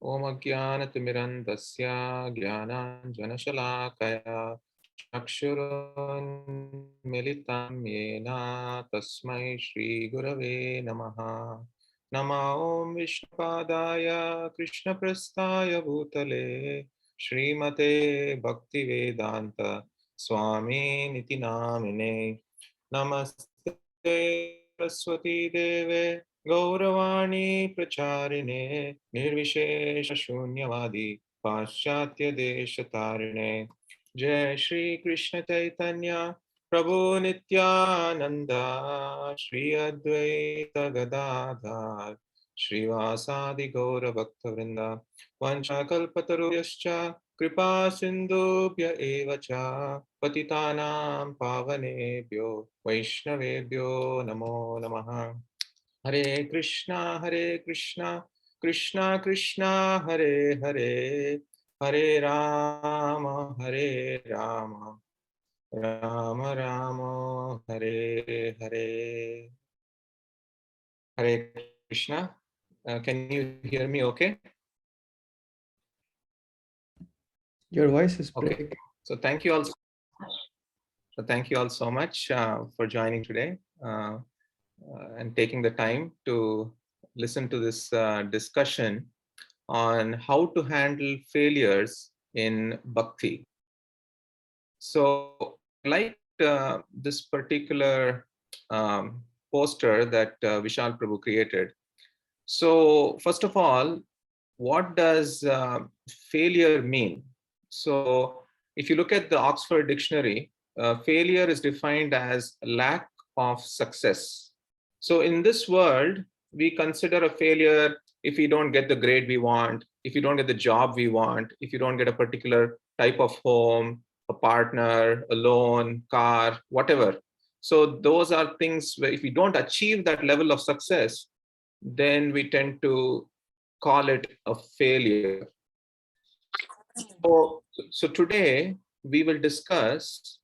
Om Ajnanatimirandasya Jnananjanashalakaya Chakshurunmilitam Yena Tasmai Shri Gurave Namaha. Nama Om Vishnupadaya Krishna Prasthaya Bhutale Srimate Bhaktivedanta Swami Niti Namine. Namaste Saraswati Deve Gauravani Pracharine Nirvishesha Shunyavadi Paschatya Deshatarine. Jai Shri Krishna Chaitanya Prabhu Nityananda Shri Advaita Gadadhar Srivasadi Gaura Bhaktavrinda Vanchakalpataruyascha Kripa Sindhubhya Eva Cha Patitanam Pavanebhyo Vaishnavebhyo Namo Namaha. Hare Krishna Krishna Krishna Hare Hare Hare Rama Rama Rama Hare Hare. Hare Krishna. Can you hear me okay? Your voice is breaking. Okay. So thank you all. Thank you all so much for joining today and taking the time to listen to this discussion on how to handle failures in bhakti. So I liked this particular poster that Vishal Prabhu created. So first of all, what does failure mean? So if you look at the Oxford Dictionary, failure is defined as lack of success. So in this world, we consider a failure if we don't get the grade we want, if you don't get the job we want, if you don't get a particular type of home, a partner, a loan, car, whatever. So those are things where if we don't achieve that level of success, then we tend to call it a failure. So today we will discuss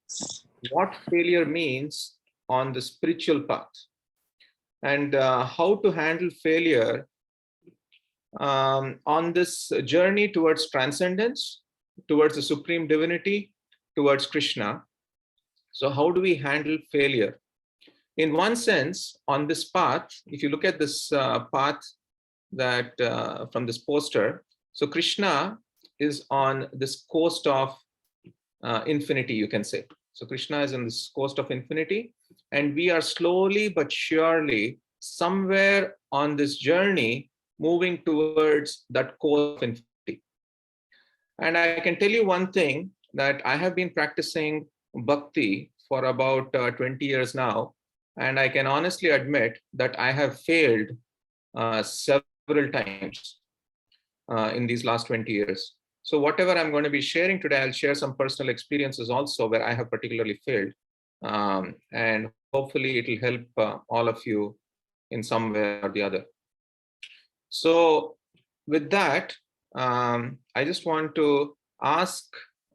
what failure means on the spiritual path and how to handle failure on this journey towards transcendence, towards the supreme divinity, towards Krishna. So how do we handle failure? In one sense, on this path, if you look at this path that from this poster, so Krishna is on this coast of infinity, you can say. So Krishna is on this coast of infinity, and we are slowly but surely somewhere on this journey moving towards that coast of infinity. And I can tell you one thing, that I have been practicing bhakti for about 20 years now, and I can honestly admit that I have failed several times in these last 20 years. So whatever I'm going to be sharing today, I'll share some personal experiences also where I have particularly failed. And hopefully it will help all of you in some way or the other. So with that, I just want to ask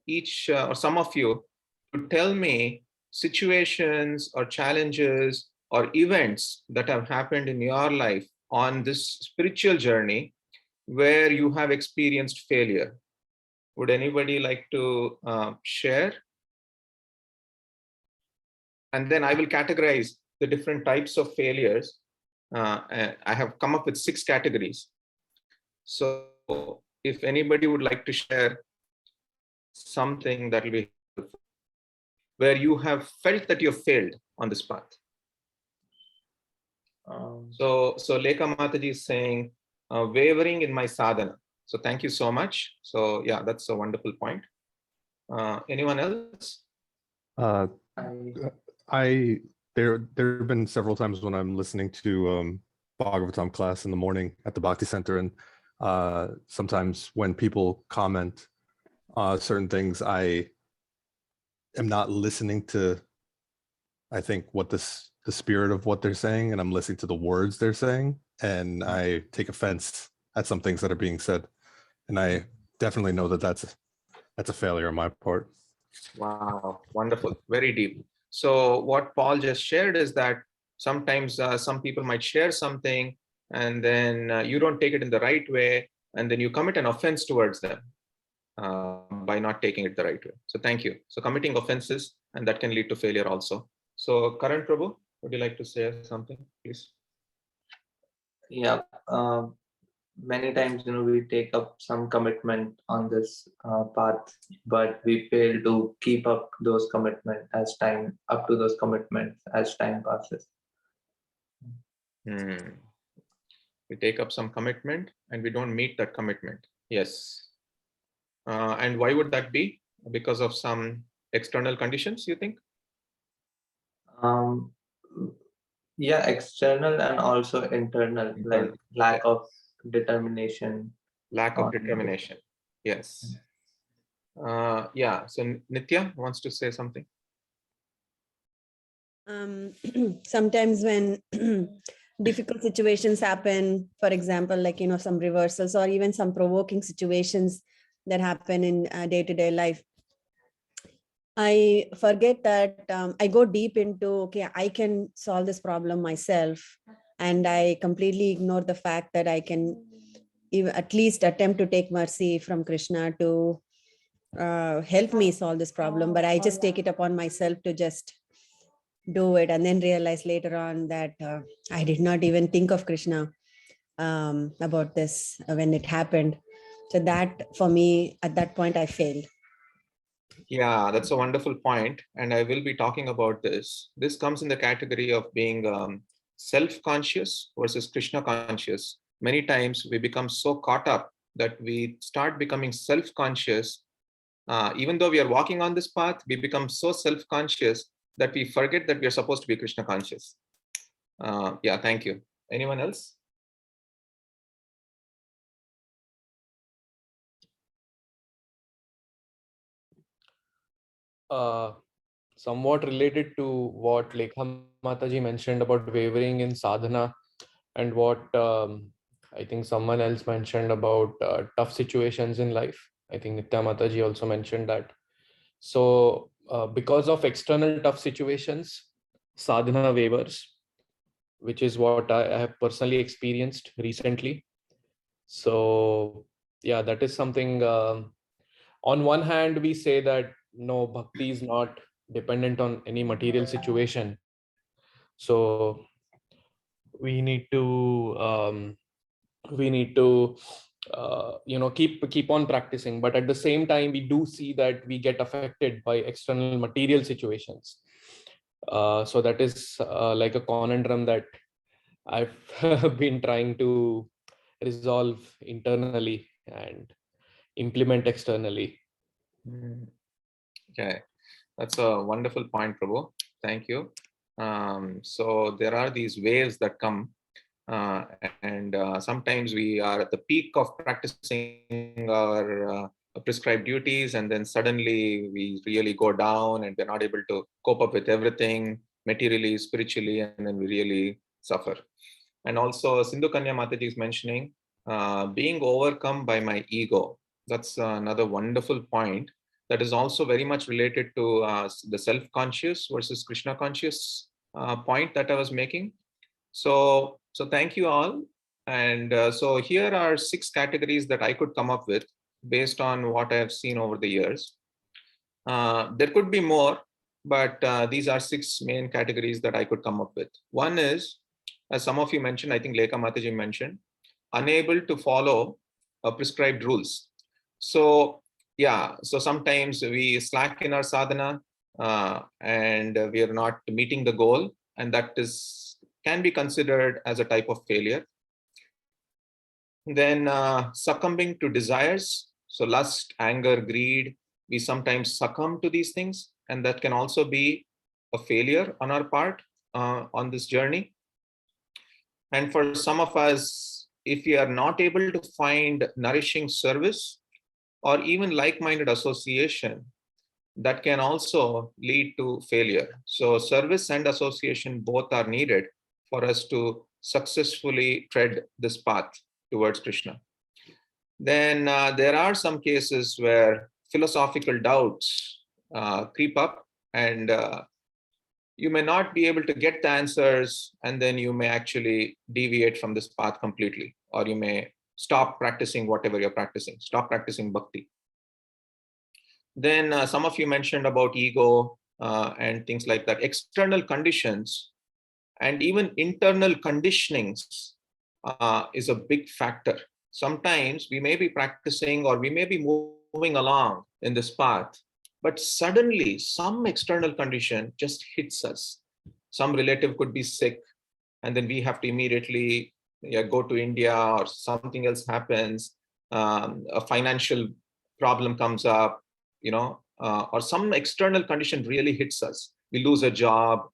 each or some of you to tell me situations or challenges or events that have happened in your life on this spiritual journey where you have experienced failure. Would anybody like to share? And then I will categorize the different types of failures. I have come up with 6 categories. So if anybody would like to share something that will be helpful, where you have felt that you have failed on this path. So Lekha Mataji is saying, wavering in my sadhana. So thank you so much. So yeah, that's a wonderful point. Anyone else? There have been several times when I'm listening to Bhagavatam class in the morning at the Bhakti Center, and sometimes when people comment certain things, I am not listening to, I think, what the spirit of what they're saying, and I'm listening to the words they're saying, and I take offense at some things that are being said, and I definitely know that that's a failure on my part. Wow, wonderful, very deep. So what Paul just shared is that sometimes some people might share something and then you don't take it in the right way, and then you commit an offense towards them by not taking it the right way. So thank you. So committing offenses, and that can lead to failure also. So Karan Prabhu, would you like to say something, please? Yeah, many times, we take up some commitment on this path, but we fail to keep up those commitments as time passes. We take up some commitment and we don't meet that commitment. Yes. And why would that be? Because of some external conditions, you think? Yeah, external and also internal, like lack of determination. Lack of determination. Yes. Yeah. So Nitya wants to say something. Sometimes when difficult situations happen, for example, like, some reversals or even some provoking situations that happen in day-to-day life, I forget that I go deep into, okay, I can solve this problem myself. And I completely ignore the fact that I can at least attempt to take mercy from Krishna to help me solve this problem. But I just take it upon myself to just do it, and then realize later on that I did not even think of Krishna about this when it happened. So that, for me, at that point, I failed. Yeah, that's a wonderful point. And I will be talking about this. This comes in the category of being self-conscious versus Krishna conscious. Many times we become so caught up that we start becoming self-conscious. Even though we are walking on this path, we become so self-conscious that we forget that we are supposed to be Krishna conscious. Yeah, thank you. Anyone else? Somewhat related to what Lekha Mataji mentioned about wavering in sadhana, and what I think someone else mentioned about tough situations in life. I think Nitya Mataji also mentioned that. So because of external tough situations, sadhana wavers, which is what I have personally experienced recently. So yeah, that is something. On one hand, we say that no, bhakti is not dependent on any material situation. So we need to keep on practicing, but at the same time we do see that we get affected by external material situations. So that is like a conundrum that I've been trying to resolve internally and implement externally. Okay, that's a wonderful point, Prabhu. Thank you. So there are these waves that come, and sometimes we are at the peak of practicing our prescribed duties, and then suddenly we really go down and we're not able to cope up with everything materially, spiritually, and then we really suffer. And also Sindhu Kanya Mataji is mentioning being overcome by my ego. That's another wonderful point that is also very much related to the self-conscious versus Krishna conscious point that I was making. So thank you all. And so here are 6 categories that I could come up with based on what I have seen over the years. There could be more, but these are 6 main categories that I could come up with. One is, as some of you mentioned, I think Lekha Mataji mentioned, unable to follow prescribed rules. So yeah, so sometimes we slack in our sadhana and we are not meeting the goal, and that can be considered as a type of failure. Then succumbing to desires, so lust, anger, greed, we sometimes succumb to these things, and that can also be a failure on our part on this journey. And for some of us, if we are not able to find nourishing service or even like-minded association, that can also lead to failure. So service and association both are needed for us to successfully tread this path towards Krishna. Then there are some cases where philosophical doubts creep up, and you may not be able to get the answers, and then you may actually deviate from this path completely, or you may stop practicing whatever you're practicing, stop practicing bhakti. Then some of you mentioned about ego and things like that. External conditions and even internal conditionings is a big factor. Sometimes we may be practicing or we may be moving along in this path, but suddenly some external condition just hits us. Some relative could be sick, and then we have to immediately go to India, or something else happens, a financial problem comes up, or some external condition really hits us. We lose a job,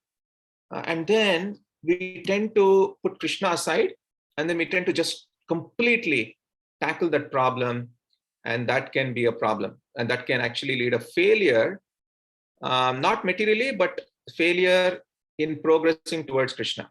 and then we tend to put Krishna aside, and then we tend to just completely tackle that problem, and that can be a problem, and that can actually lead a failure, not materially, but failure in progressing towards Krishna.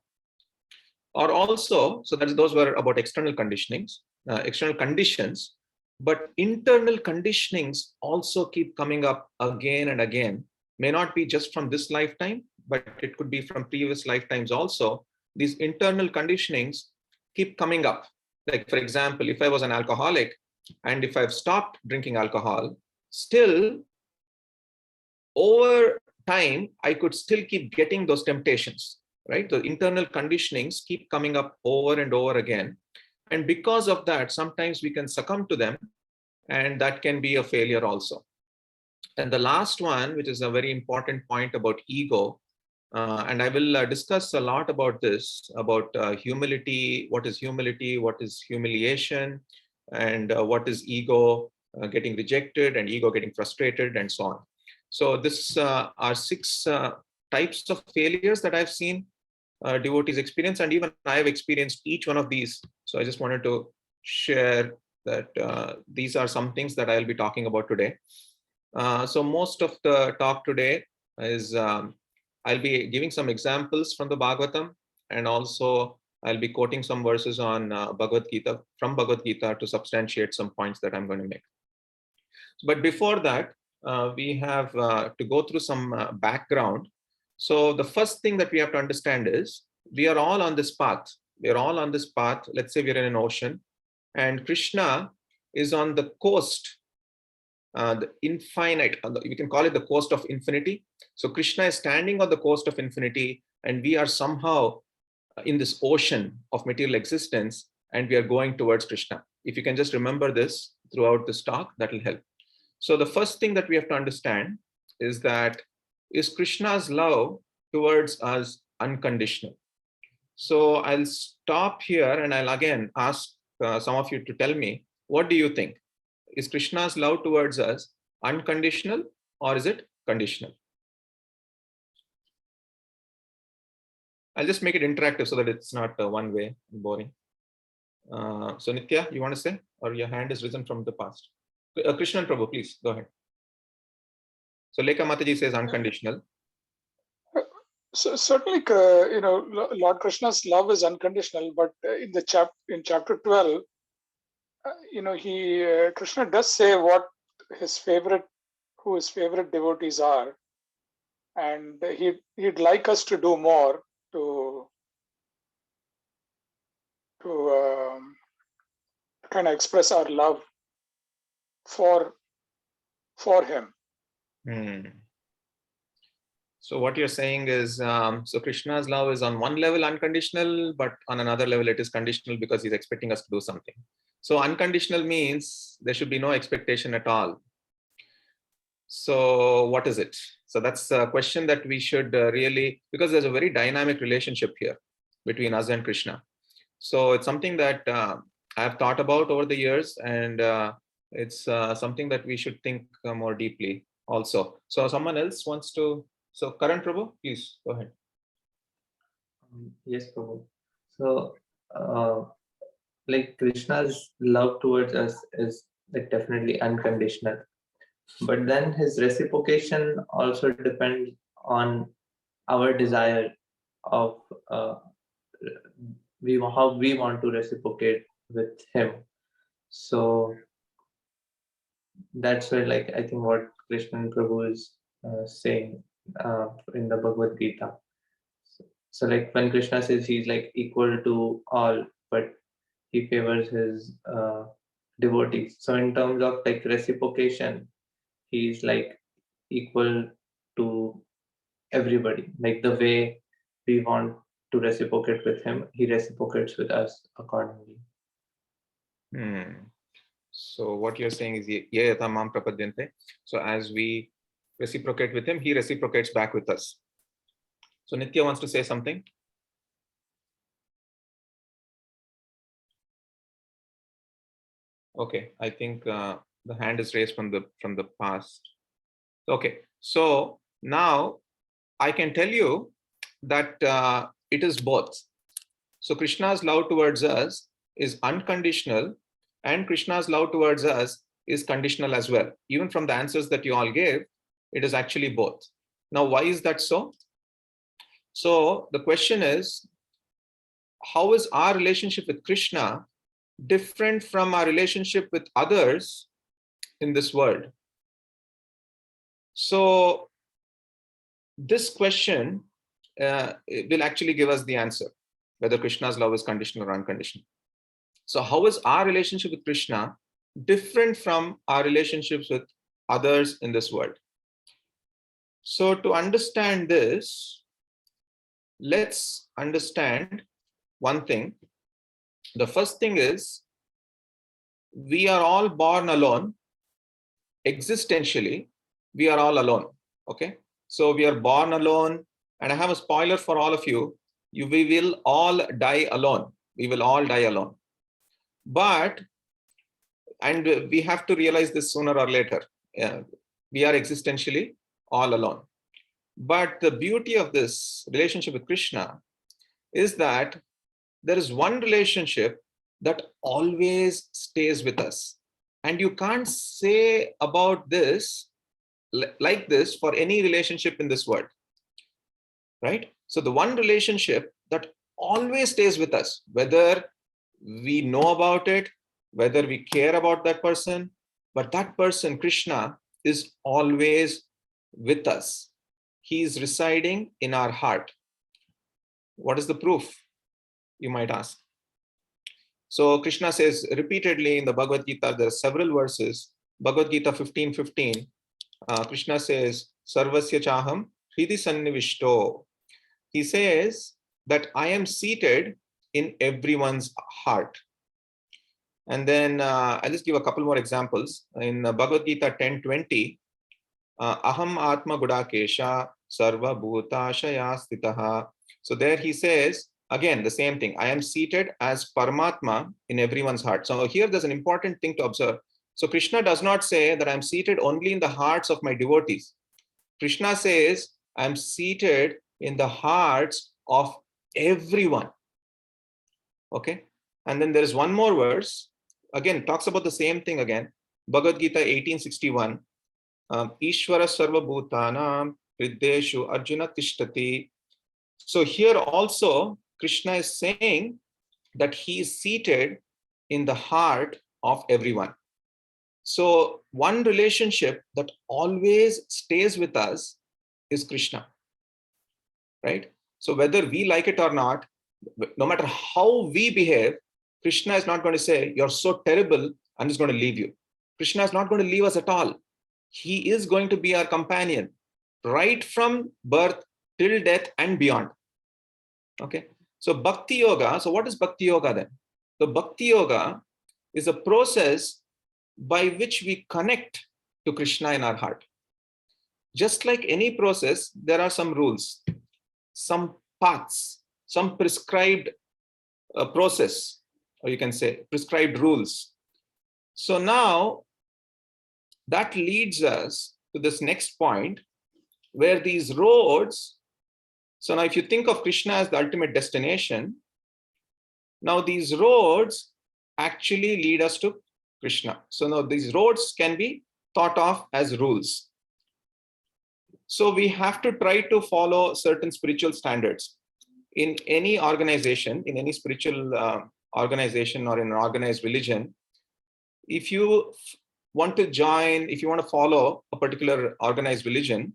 Or also, so those were about external conditionings, external conditions, but internal conditionings also keep coming up again and again. May not be just from this lifetime, but it could be from previous lifetimes also. These internal conditionings keep coming up. Like, for example, if I was an alcoholic and if I've stopped drinking alcohol, still over time, I could still keep getting those temptations, right? The internal conditionings keep coming up over and over again. And because of that, sometimes we can succumb to them, and that can be a failure also. And the last one, which is a very important point about ego, and I will discuss a lot about this, about humility, what is humiliation, and what is ego getting rejected and ego getting frustrated, and so on. So this are 6 types of failures that I've seen devotees experience, and even I have experienced each one of these. So I just wanted to share that these are some things that I'll be talking about today. So most of the talk today is I'll be giving some examples from the Bhagavatam, and also I'll be quoting some verses on Bhagavad Gita, from Bhagavad Gita, to substantiate some points that I'm going to make. But before that, we have to go through some background. So the first thing that we have to understand is we are all on this path. We are all on this path. Let's say we're in an ocean, and Krishna is on the coast, the infinite, we can call it the coast of infinity. So Krishna is standing on the coast of infinity, and we are somehow in this ocean of material existence, and we are going towards Krishna. If you can just remember this throughout this talk, that will help. So the first thing that we have to understand is that, is Krishna's love towards us unconditional? So I'll stop here, and I'll again ask some of you to tell me, what do you think? Is Krishna's love towards us unconditional, or is it conditional? I'll just make it interactive so that it's not one way and boring. So Nitya, you want to say, or your hand is risen from the past? Krishnan Prabhu, please go ahead. So Lekha Mataji says unconditional. So certainly, Lord Krishna's love is unconditional, but in chapter 12, Krishna does say who his favorite devotees are, and he'd like us to do more to kind of express our love for him. So what you're saying is, so Krishna's love is on one level unconditional, but on another level it is conditional because he's expecting us to do something. So unconditional means there should be no expectation at all. So what is it? So that's a question that we should really, because there's a very dynamic relationship here between us and Krishna. So it's something that I've thought about over the years, and it's something that we should think more deeply also. So someone else wants to, so Karan Prabhu, please go ahead. Yes, Prabhu. So like Krishna's love towards us is like definitely unconditional, but then his reciprocation also depends on our desire of how we want to reciprocate with him. So that's where, like, I think what Krishnan Prabhu is saying in the Bhagavad Gita. So like when Krishna says he's like equal to all, but he favors his devotees. So in terms of like reciprocation, he's like equal to everybody. Like the way we want to reciprocate with him, he reciprocates with us accordingly. So what you're saying is, ye yata mam prapadyante. So as we reciprocate with him, he reciprocates back with us. So Nitya wants to say something. Okay, I think the hand is raised from the past. Okay, so now I can tell you that it is both. So Krishna's love towards us is unconditional, and Krishna's love towards us is conditional as well. Even from the answers that you all gave, it is actually both. Now, why is that so? So the question is, how is our relationship with Krishna different from our relationship with others in this world? So this question will actually give us the answer, whether Krishna's love is conditional or unconditional. So how is our relationship with Krishna different from our relationships with others in this world? So to understand this, let's understand one thing. The first thing is, we are all born alone. Existentially, we are all alone. Okay, so we are born alone, and I have a spoiler for all of you. We will all die alone. We will all die alone. But, and we have to realize this sooner or later, we are existentially all alone. But the beauty of this relationship with Krishna is that there is one relationship that always stays with us. And you can't say about this like this for any relationship in this world, right? So the one relationship that always stays with us, whether we know about it, whether we care about that person, but that person, Krishna, is always with us. He is residing in our heart. What is the proof, you might ask? So Krishna says repeatedly in the Bhagavad Gita, there are several verses. Bhagavad Gita 15:15, Krishna says, Sarvasya chaham hridi sannivishto. He says that I am seated in everyone's heart. And then I'll just give a couple more examples. In Bhagavad Gita 10:20, aham atma gudakesha sarva bhutashaya stitaha. So there he says, again, the same thing. I am seated as Paramatma in everyone's heart. So here there's an important thing to observe. So Krishna does not say that I'm seated only in the hearts of my devotees. Krishna says, I'm seated in the hearts of everyone. Okay. And then there is one more verse. Again, talks about the same thing again. Bhagavad Gita 18:61. Ishvara sarva bhutanam hriddeshu arjuna tishtati. So here also, Krishna is saying that he is seated in the heart of everyone. So one relationship that always stays with us is Krishna, right? So whether we like it or not, no matter how we behave, Krishna is not going to say, you're so terrible, I'm just going to leave you. Krishna is not going to leave us at all. He is going to be our companion right from birth till death and beyond. Okay. So Bhakti Yoga, so what is Bhakti Yoga then? The Bhakti Yoga is a process by which we connect to Krishna in our heart. Just like any process, there are some rules, some paths, some prescribed process, or you can say prescribed rules. So now that leads us to this next point where these roads, so now if you think of Krishna as the ultimate destination, now these roads actually lead us to Krishna. So now these roads can be thought of as rules. So we have to try to follow certain spiritual standards. In any organization, in any spiritual organization or in an organized religion, if you want to join, if you want to follow a particular organized religion,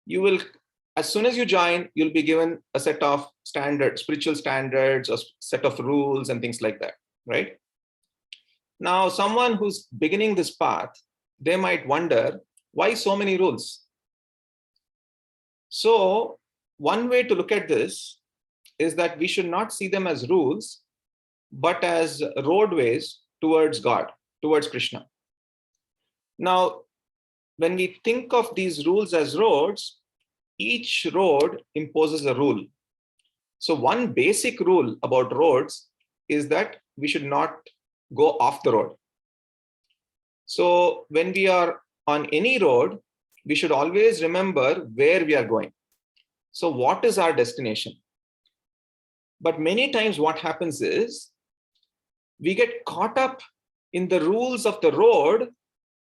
you will, as soon as you join, you'll be given a set of standards, spiritual standards, a set of rules and things like that. right? Now, someone who's beginning this path, they might wonder, why so many rules? So one way to look at this is that we should not see them as rules, but as roadways towards God, towards Krishna. Now, when we think of these rules as roads, each road imposes a rule. So one basic rule about roads is that we should not go off the road. So when we are on any road, we should always remember where we are going. So what is our destination? But many times what happens is we get caught up in the rules of the road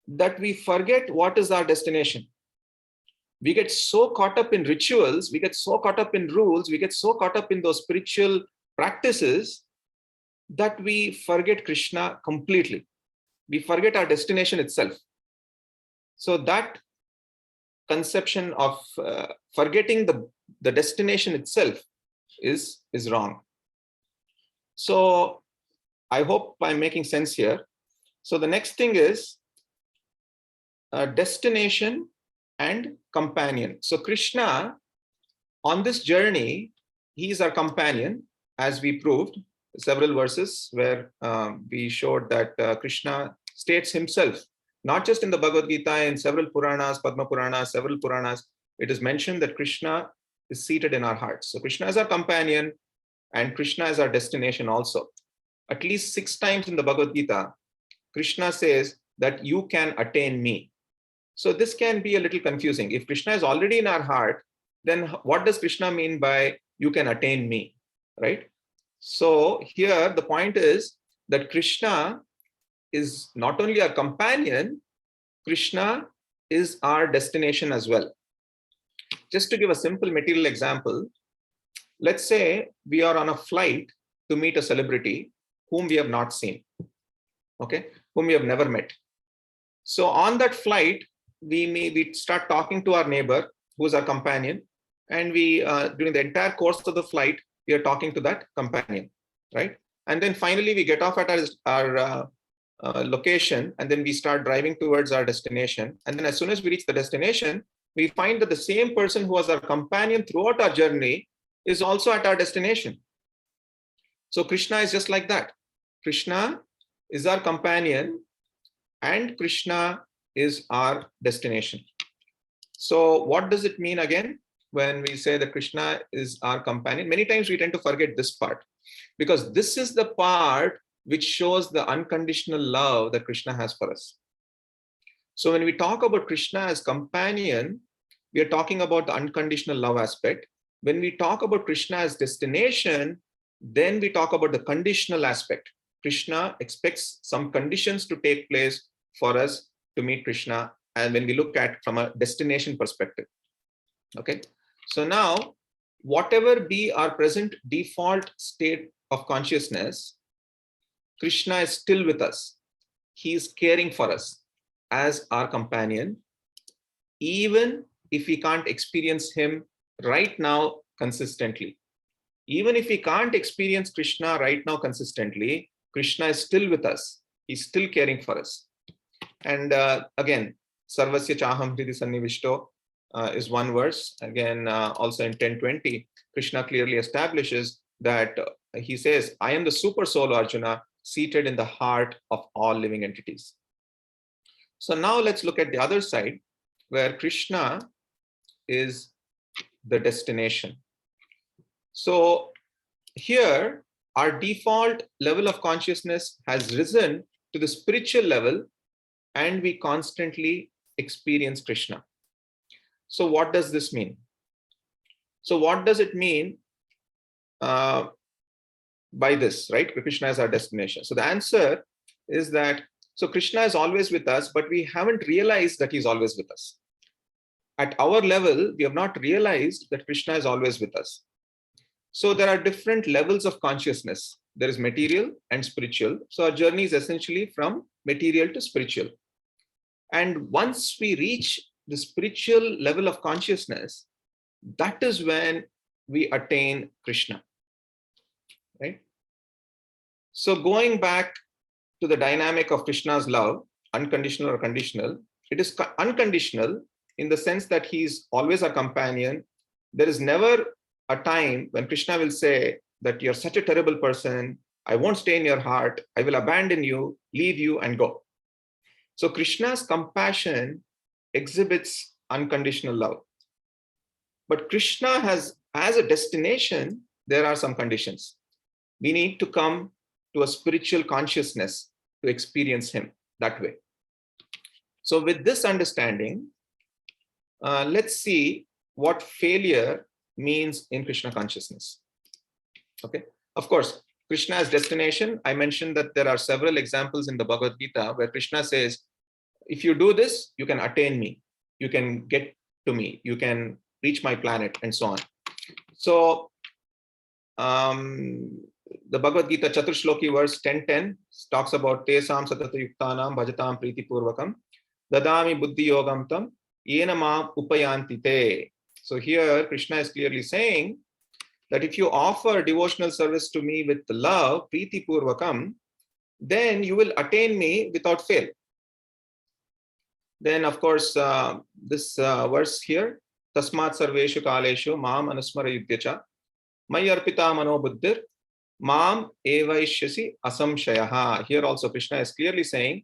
that we forget what is our destination. We get so caught up in rituals, we get so caught up in rules, we get so caught up in those spiritual practices that we forget Krishna completely. We forget our destination itself. So that conception of forgetting the destination itself is wrong. So I hope I'm making sense here. So the next thing is destination and companion. So Krishna, on this journey, he is our companion, as we proved several verses where we showed that Krishna states himself, not just in the Bhagavad Gita, in several Puranas, Padma Puranas, several Puranas, it is mentioned that Krishna is seated in our hearts. So Krishna is our companion and Krishna is our destination also. At least 6 times in the Bhagavad Gita, Krishna says that you can attain me. So this can be a little confusing. If Krishna is already in our heart, then what does Krishna mean by you can attain me, right? So here the point is that Krishna is not only our companion, Krishna is our destination as well. Just to give a simple material example, let's say we are on a flight to meet a celebrity whom we have not seen, okay, whom we have never met. So on that flight, we start talking to our neighbor who is our companion, and we during the entire course of the flight we are talking to that companion, right? And then finally we get off at our location, and then we start driving towards our destination. And then as soon as we reach the destination, we find that the same person who was our companion throughout our journey is also at our destination. So Krishna is just like that. Krishna is our companion and Krishna is our destination. So what does it mean again when we say that Krishna is our companion? Many times we tend to forget this part, because this is the part which shows the unconditional love that Krishna has for us. So when we talk about Krishna as companion, we are talking about the unconditional love aspect. When we talk about Krishna as destination, then we talk about the conditional aspect. Krishna expects some conditions to take place for us to meet Krishna, and when we look at from a destination perspective. Okay, so now whatever be our present default state of consciousness, Krishna is still with us. He is caring for us as our companion, even if we can't experience him right now consistently. Even if we can't experience Krishna right now consistently, Krishna is still with us. He's still caring for us. And again, Sarvasya Chaham Hridi Sannivishto is one verse. Again, also in 10:20, Krishna clearly establishes that he says, I am the super soul, Arjuna, seated in the heart of all living entities. So now let's look at the other side, where Krishna is the destination. So here, our default level of consciousness has risen to the spiritual level, and we constantly experience Krishna. So what does this mean? So what does it mean by this, right? Krishna is our destination. So the answer is that, so Krishna is always with us, but we haven't realized that he's always with us. At our level, we have not realized that Krishna is always with us. So there are different levels of consciousness. There is material and spiritual. So our journey is essentially from material to spiritual. And once we reach the spiritual level of consciousness, that is when we attain Krishna, right? So going back to the dynamic of Krishna's love, unconditional or conditional, it is unconditional in the sense that he's always our companion. There is never a time when Krishna will say that you're such a terrible person, I won't stay in your heart, I will abandon you, leave you and go. So Krishna's compassion exhibits unconditional love. But Krishna has, as a destination, there are some conditions. We need to come to a spiritual consciousness to experience him that way. So with this understanding, let's see what failure means in Krishna consciousness. Okay, of course, Krishna's destination, I mentioned that there are several examples in the Bhagavad Gita where Krishna says, if you do this, you can attain me, you can get to me, you can reach my planet, and so on. So the Bhagavad Gita Chaturshloki verse 10:10 talks about Tesam satata yuktanam bhajatam priti purvakam dadami buddhi yogam tam yena ma upayanti te. So here Krishna is clearly saying that if you offer devotional service to me with love, priti purvakam, then you will attain me without fail. Then of course this verse here, tasmat sarveshu kaleshu mam anusmara yudhyacha Mai arpita mano buddhir mam evaishyasi asamshayaha. Here also Krishna is clearly saying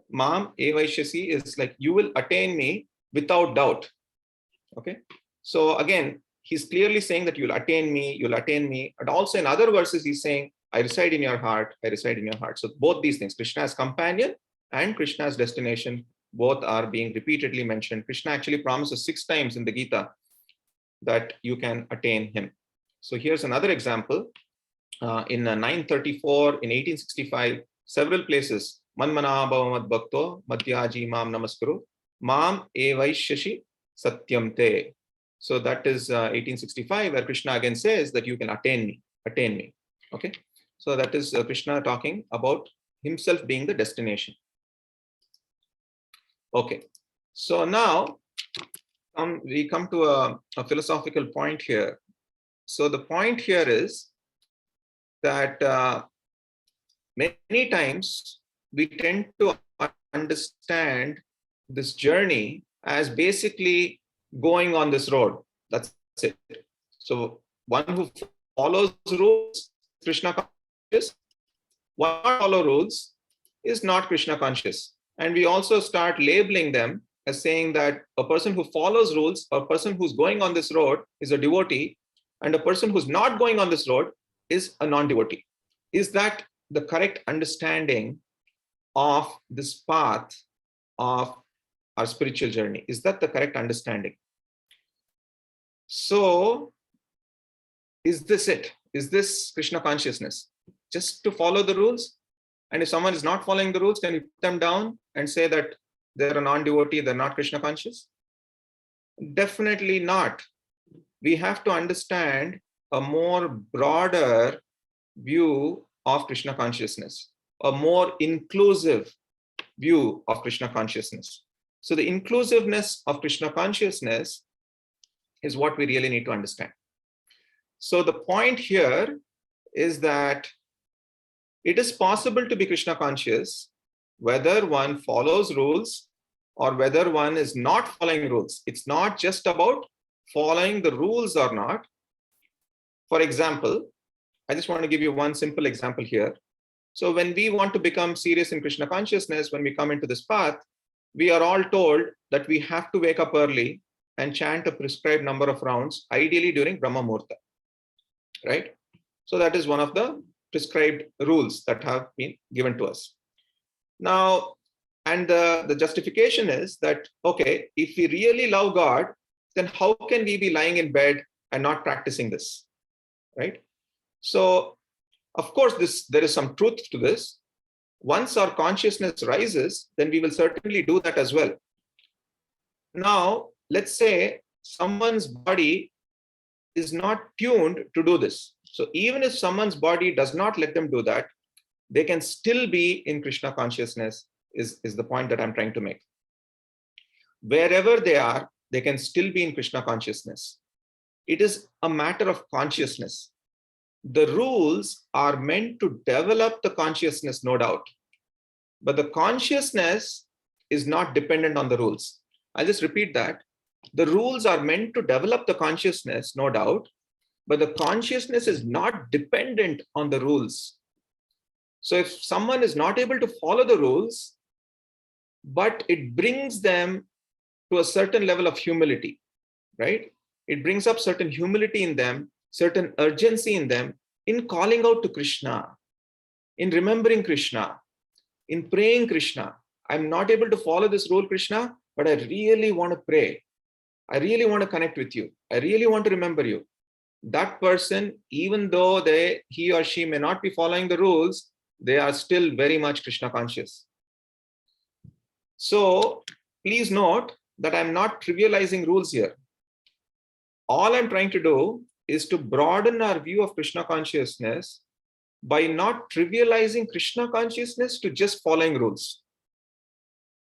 mam evaishyasi is like you will attain me without doubt. Okay, so again he's clearly saying that you'll attain me, and also in other verses he's saying I reside in your heart, I reside in your heart. So both these things, Krishna's companion and Krishna's destination, both are being repeatedly mentioned. Krishna actually promises 6 times in the Gita that you can attain him. So here's another example. In 934, in 1865, several places, Manmana bhavamad bhakto madhyaji mam namaskuru mam evaishashi satyam te. So that is 1865, where Krishna again says that you can attain me. Okay, so that is Krishna talking about himself being the destination. Okay, so now we come to a philosophical point here. So the point here is that many times we tend to understand this journey as basically going on this road. That's it. So one who follows rules, Krishna conscious. One who follows rules is not Krishna conscious. And we also start labeling them as saying that a person who follows rules, or a person who's going on this road is a devotee, and a person who's not going on this road is a non-devotee. Is that the correct understanding of this path of our spiritual journey? Is that the correct understanding? So, is this it? Is this Krishna consciousness? Just to follow the rules? And if someone is not following the rules, can you put them down and say that they're a non-devotee, they're not Krishna conscious? Definitely not. We have to understand a more broader view of Krishna consciousness, a more inclusive view of Krishna consciousness. So the inclusiveness of Krishna consciousness is what we really need to understand. So the point here is that it is possible to be Krishna conscious whether one follows rules or whether one is not following rules. It's not just about following the rules or not. For example, I just want to give you one simple example here. So when we want to become serious in Krishna consciousness, when we come into this path, we are all told that we have to wake up early and chant a prescribed number of rounds, ideally during Brahma Muhurta, right? So that is one of the prescribed rules that have been given to us. Now, and the justification is that, okay, if we really love God, then how can we be lying in bed and not practicing this, right? So, of course, there is some truth to this. Once our consciousness rises, then we will certainly do that as well. Now, let's say someone's body is not tuned to do this. So even if someone's body does not let them do that, they can still be in Krishna consciousness, is the point that I'm trying to make. Wherever they are, they can still be in Krishna consciousness. It is a matter of consciousness. The rules are meant to develop the consciousness, no doubt. But the consciousness is not dependent on the rules. I'll just repeat that. The rules are meant to develop the consciousness, no doubt, but the consciousness is not dependent on the rules. So if someone is not able to follow the rules, but it brings them to a certain level of humility, right? It brings up certain humility in them, certain urgency in them, in calling out to Krishna, in remembering Krishna, in praying Krishna. I'm not able to follow this rule, Krishna, but I really want to pray. I really want to connect with you. I really want to remember you. That person, even though he or she may not be following the rules, they are still very much Krishna conscious. So please note that I'm not trivializing rules here. All I'm trying to do is to broaden our view of Krishna consciousness by not trivializing Krishna consciousness to just following rules.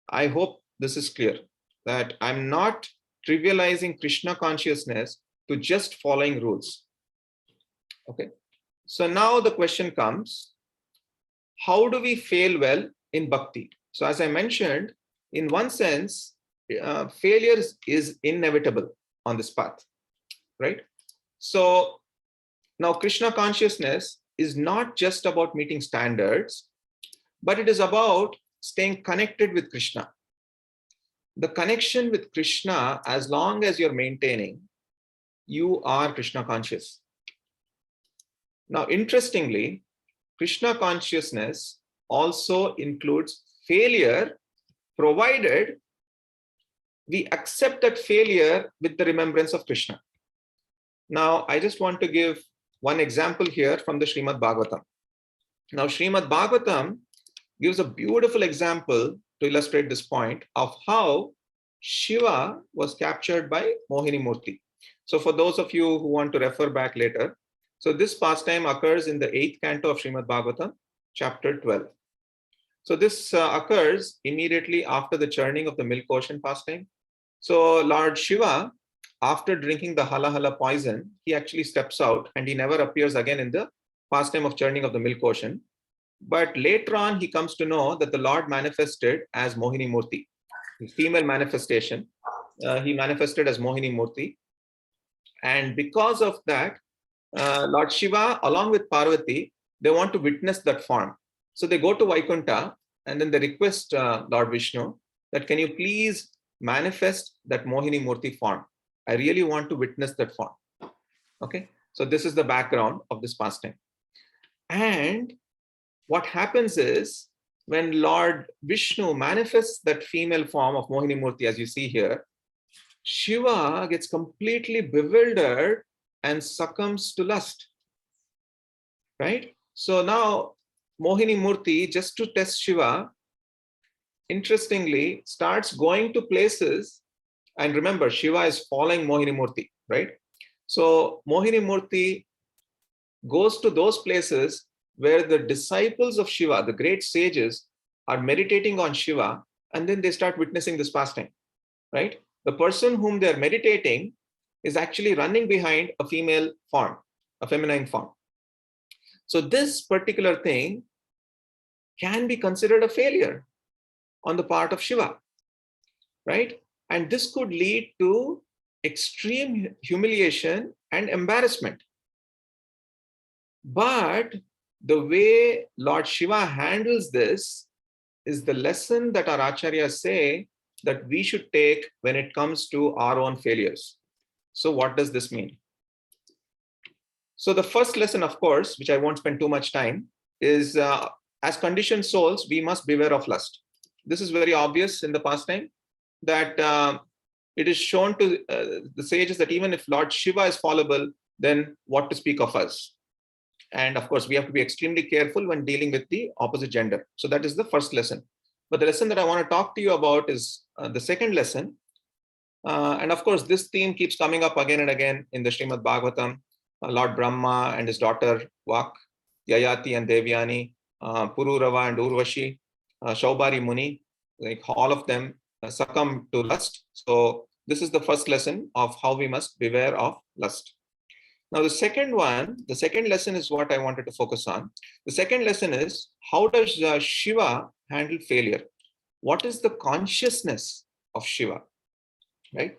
I hope this is clear, that I'm not trivializing Krishna consciousness to just following rules. Okay. So now the question comes, how do we fail well in bhakti? So as I mentioned, in one sense, failure is inevitable on this path, right? So now Krishna consciousness is not just about meeting standards, but it is about staying connected with Krishna. The connection with Krishna, as long as you're maintaining, you are Krishna conscious. Now, interestingly, Krishna consciousness also includes failure, provided we accept that failure with the remembrance of Krishna. Now, I just want to give one example here from the Srimad Bhagavatam. Now, Srimad Bhagavatam gives a beautiful example to illustrate this point of how Shiva was captured by Mohini Murti. So for those of you who want to refer back later, so this pastime occurs in the 8th canto of Srimad Bhagavatam, chapter 12. So this occurs immediately after the churning of the milk ocean pastime. So Lord Shiva, after drinking the hala hala poison, he actually steps out and he never appears again in the pastime of churning of the milk ocean. But later on, he comes to know that the Lord manifested as Mohini Murti, the female manifestation. He manifested as Mohini Murti. And because of that, Lord Shiva, along with Parvati, they want to witness that form. So they go to Vaikuntha and then they request Lord Vishnu that, can you please manifest that Mohini Murti form? I really want to witness that form. Okay, so this is the background of this pastime. And what happens is, when Lord Vishnu manifests that female form of Mohini Murti, as you see here, Shiva gets completely bewildered and succumbs to lust, right? So now Mohini Murti, just to test Shiva, interestingly, starts going to places, and remember, Shiva is following Mohini Murti, right? So Mohini Murti goes to those places where the disciples of Shiva, the great sages, are meditating on Shiva, and then they start witnessing this pastime, right? The person whom they're meditating is actually running behind a female form, a feminine form. So this particular thing can be considered a failure on the part of Shiva, right? And this could lead to extreme humiliation and embarrassment. But the way Lord Shiva handles this is the lesson that our acharyas say that we should take when it comes to our own failures. So what does this mean? So the first lesson, of course, which I won't spend too much time, is as conditioned souls, we must beware of lust. This is very obvious in the pastime, that it is shown to the sages that even if Lord Shiva is fallible, then what to speak of us? And of course, we have to be extremely careful when dealing with the opposite gender. So that is the first lesson. But the lesson that I want to talk to you about is the second lesson. And of course, this theme keeps coming up again and again in the Srimad Bhagavatam. Lord Brahma and his daughter Vak, Yayati and Devyani, Pururava and Urvashi, Shaubari Muni, like all of them succumb to lust. So this is the first lesson of how we must beware of lust. Now, the second lesson is what I wanted to focus on. The second lesson is, how does Shiva handle failure? What is the consciousness of Shiva, right?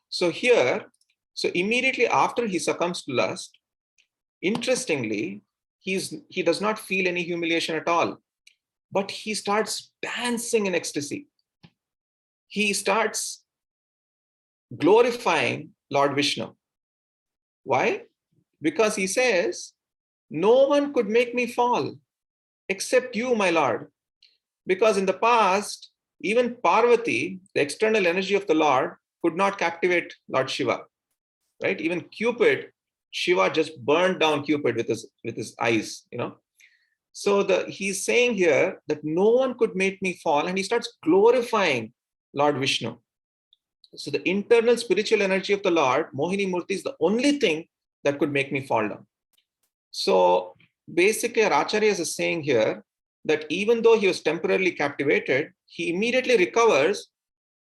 So here, so immediately after he succumbs to lust, interestingly, he does not feel any humiliation at all, but he starts dancing in ecstasy. He starts glorifying Lord Vishnu. Why? Because he says, no one could make me fall except you, my Lord. Because in the past, even Parvati, the external energy of the Lord, could not captivate Lord Shiva, right? Even Cupid, Shiva just burned down Cupid with his eyes, you know. So he's saying here that no one could make me fall, and he starts glorifying Lord Vishnu. So the internal spiritual energy of the Lord, Mohini Murti, is the only thing that could make me fall down. So basically, our Acharya is saying here that even though he was temporarily captivated, he immediately recovers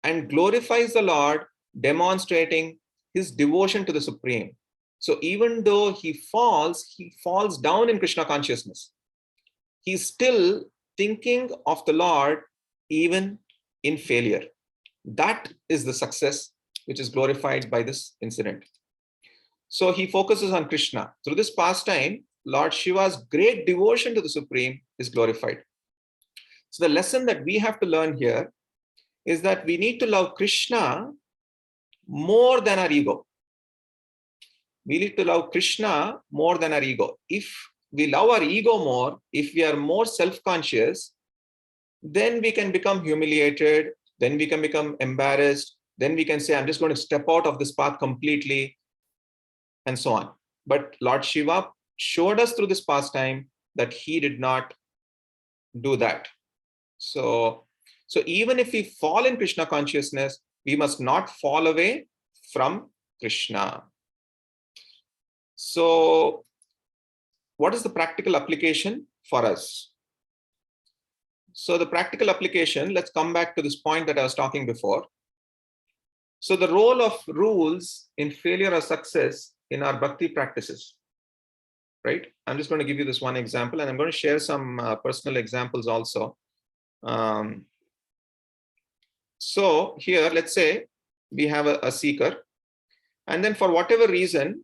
and glorifies the Lord, demonstrating his devotion to the Supreme. So even though he falls down in Krishna consciousness. He's still thinking of the Lord even in failure. That is the success which is glorified by this incident. So he focuses on Krishna. Through this pastime, Lord Shiva's great devotion to the Supreme is glorified. So the lesson that we have to learn here is that we need to love Krishna more than our ego. We need to love Krishna more than our ego. If we love our ego more, if we are more self-conscious, then we can become humiliated, then we can become embarrassed, then we can say, I'm just going to step out of this path completely, and so on. But Lord Shiva showed us through this pastime that he did not do that. So even if we fall in Krishna consciousness, we must not fall away from Krishna. So what is the practical application for us? So the practical application, let's come back to this point that I was talking before. So the role of rules in failure or success in our bhakti practices, right? I'm just going to give you this one example, and I'm going to share some personal examples also. So here, let's say we have a seeker, and then for whatever reason,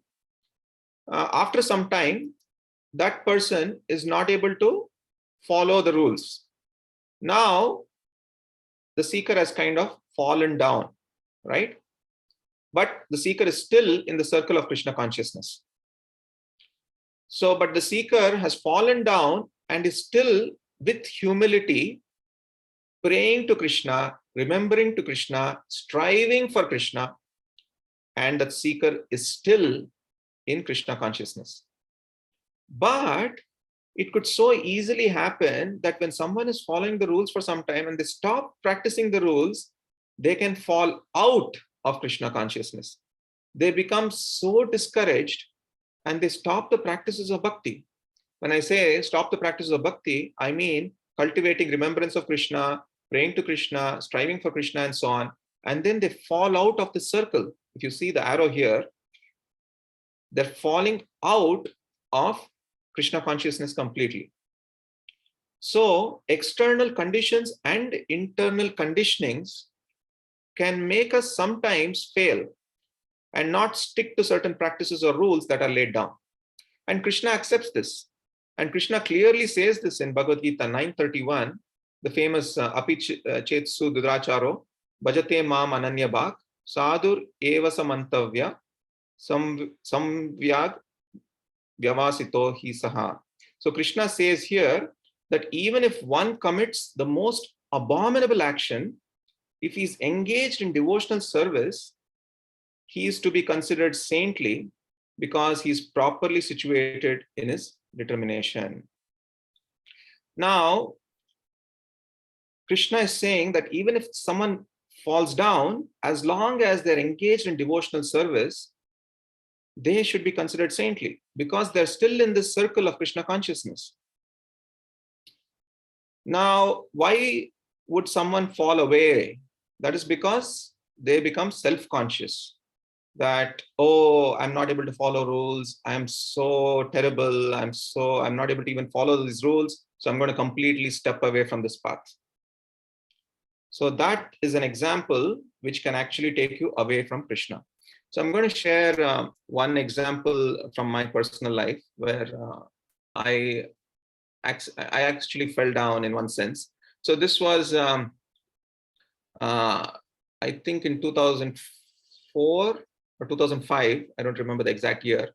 after some time, that person is not able to follow the rules. Now, the seeker has kind of fallen down, right? But the seeker is still in the circle of Krishna consciousness. So, but the seeker has fallen down and is still with humility, praying to Krishna, remembering to Krishna, striving for Krishna, and that seeker is still in Krishna consciousness. But it could so easily happen that when someone is following the rules for some time and they stop practicing the rules, they can fall out of Krishna consciousness. They become so discouraged and they stop the practices of bhakti. When I say stop the practices of bhakti, I mean cultivating remembrance of Krishna, praying to Krishna, striving for Krishna, and so on. And then they fall out of the circle. If you see the arrow here, they're falling out of Krishna consciousness completely. So external conditions and internal conditionings can make us sometimes fail and not stick to certain practices or rules that are laid down. And Krishna accepts this. And Krishna clearly says this in Bhagavad Gita 9:31, the famous Api Chetsu Dudracharo, Bhajate Mam Ananya Bhak, Sadur Eva Samantavya, Samvyag Vyavasito Hi Saha. So Krishna says here that even if one commits the most abominable action, if he's engaged in devotional service, he is to be considered saintly because he's properly situated in his determination. Now, Krishna is saying that even if someone falls down, as long as they're engaged in devotional service, they should be considered saintly because they're still in this circle of Krishna consciousness. Now, why would someone fall away? That is because they become self-conscious. that, oh, I'm not able to follow rules. I'm so terrible. I'm not able to even follow these rules. So I'm going to completely step away from this path. So that is an example which can actually take you away from Krishna. So I'm going to share one example from my personal life where I actually fell down in one sense. So this was, I think in 2004 or 2005, I don't remember the exact year,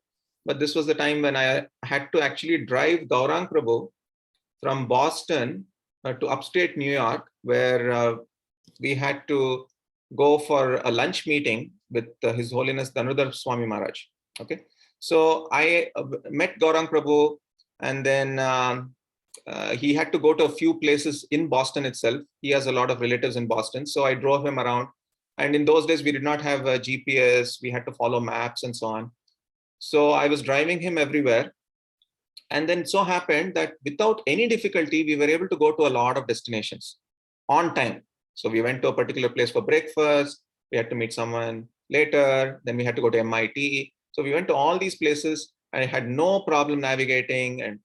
but this was the time when I had to actually drive Gaurang Prabhu from Boston to upstate New York, where we had to go for a lunch meeting with His Holiness Dhanurdhar Swami Maharaj. Okay, so I met Gaurang Prabhu, and then he had to go to a few places in Boston itself. He has a lot of relatives in Boston, so I drove him around. And in those days, we did not have a GPS. We had to follow maps and so on. So I was driving him everywhere. And then it so happened that without any difficulty, we were able to go to a lot of destinations on time. So we went to a particular place for breakfast. We had to meet someone later. Then we had to go to MIT. So we went to all these places, and I had no problem navigating and,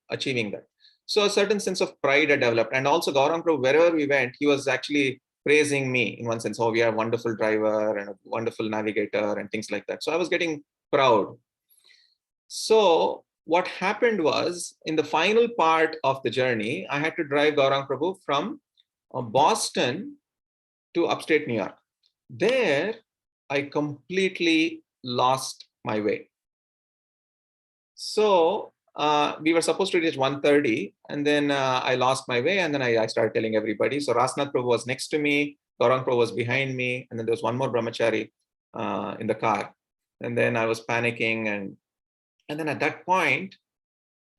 achieving that. So a certain sense of pride had developed. And also Gaurang Prabhu, wherever we went, he was actually praising me in one sense. Oh, we are a wonderful driver and a wonderful navigator and things like that. So I was getting proud. So what happened was, in the final part of the journey, I had to drive Gaurang Prabhu from Boston to upstate New York. There, I completely lost my way. So we were supposed to reach 1:30, and then I lost my way, and then I started telling everybody. So Rasnath Prabhu was next to me, Gaurang Prabhu was behind me, and then there was one more brahmachari in the car. And then I was panicking, and then at that point,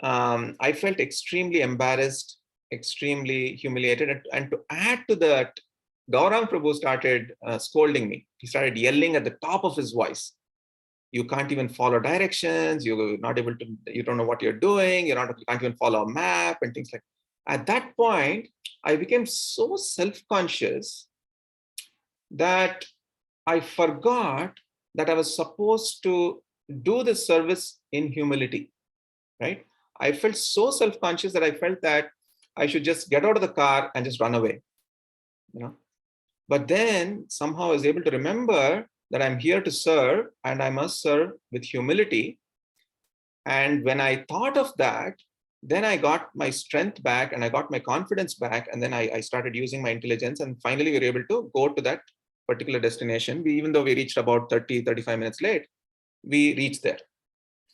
I felt extremely embarrassed, extremely humiliated. And to add to that, Gaurang Prabhu started scolding me. He started yelling at the top of his voice. You can't even follow directions. You're not able to, you don't know what you're doing. You can't even follow a map and things like that. At that point, I became so self-conscious that I forgot that I was supposed to do this service in humility, right? I felt so self-conscious that I felt that I should just get out of the car and just run away, But then somehow I was able to remember that I'm here to serve, and I must serve with humility. And when I thought of that, then I got my strength back and I got my confidence back. And then I started using my intelligence, and finally we were able to go to that particular destination. Even though we reached about 30-35 minutes late, we reached there.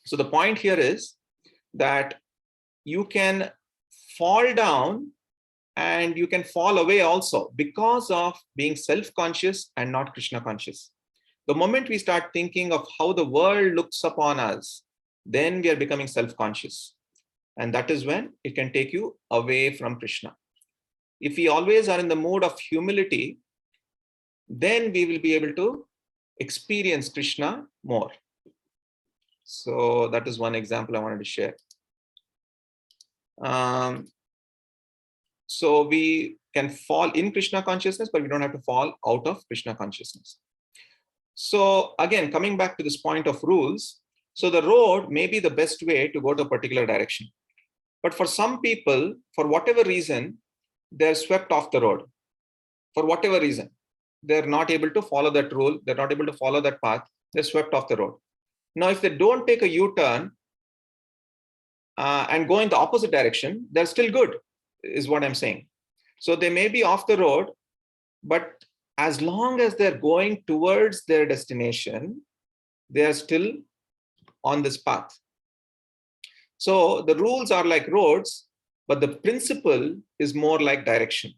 So the point here is that you can fall down and you can fall away also because of being self-conscious and not Krishna conscious. The moment we start thinking of how the world looks upon us, then we are becoming self-conscious. And that is when it can take you away from Krishna. If we always are in the mood of humility, then we will be able to experience Krishna more. So that is one example I wanted to share. So we can fall in Krishna consciousness, but we don't have to fall out of Krishna consciousness. So again, coming back to this point of rules, so the road may be the best way to go to a particular direction. But for some people, for whatever reason, they're swept off the road. For whatever reason, they're not able to follow that rule. They're not able to follow that path. They're swept off the road. Now, if they don't take a U-turn and go in the opposite direction, they're still good, is what I'm saying. So they may be off the road, but as long as they're going towards their destination, they are still on this path. So the rules are like roads, but the principle is more like direction.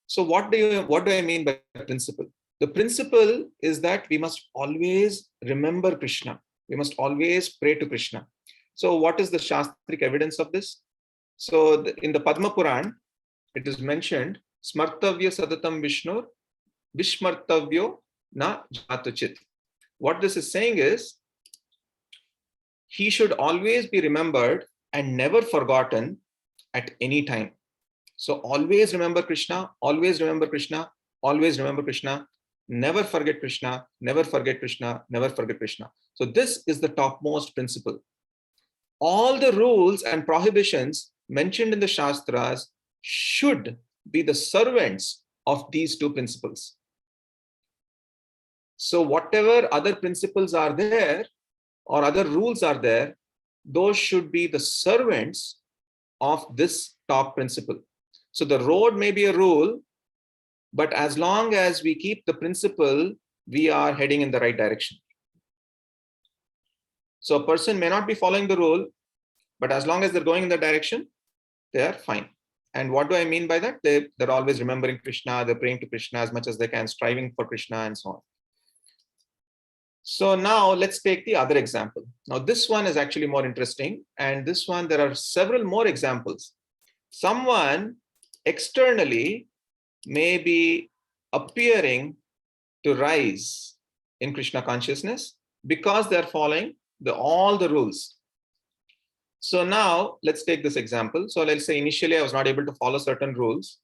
So what do I mean by principle? The principle is that we must always remember Krishna. We must always pray to Krishna. So what is the Shastric evidence of this? So in the Padma Puran, it is mentioned, Smartavya Sadatam Vishnur, Vishmartavyo na Jatuchit. What this is saying is, he should always be remembered and never forgotten at any time. So always remember Krishna, always remember Krishna, always remember Krishna. never forget Krishna, never forget Krishna, never forget Krishna. So this is the topmost principle. All the rules and prohibitions mentioned in the Shastras should be the servants of these two principles. So whatever other principles are there or other rules are there, those should be the servants of this top principle. So the road may be a rule, but as long as we keep the principle, we are heading in the right direction. So a person may not be following the rule, but as long as they're going in the direction, they are fine. And what do I mean by that? They're always remembering Krishna, they're praying to Krishna as much as they can, striving for Krishna and so on. So now let's take the other example. Now this one is actually more interesting. And this one, there are several more examples. Someone externally may be appearing to rise in Krishna consciousness because they're following all the rules. So now let's take this example. So let's say initially I was not able to follow certain rules,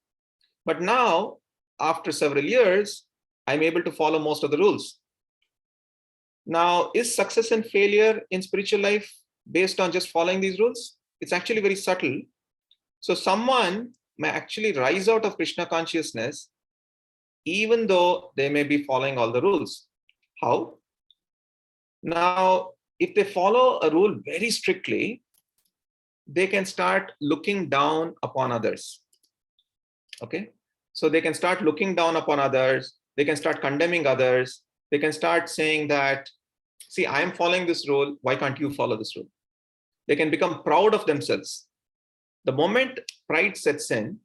but now after several years, I'm able to follow most of the rules. Now, is success and failure in spiritual life based on just following these rules? It's actually very subtle. So someone may actually rise out of Krishna consciousness even though they may be following all the rules. How? Now, if they follow a rule very strictly, they can start looking down upon others. Okay? So they can start looking down upon others. They can start condemning others. They can start saying that, see, I am following this rule. Why can't you follow this rule? They can become proud of themselves. The moment pride sets in,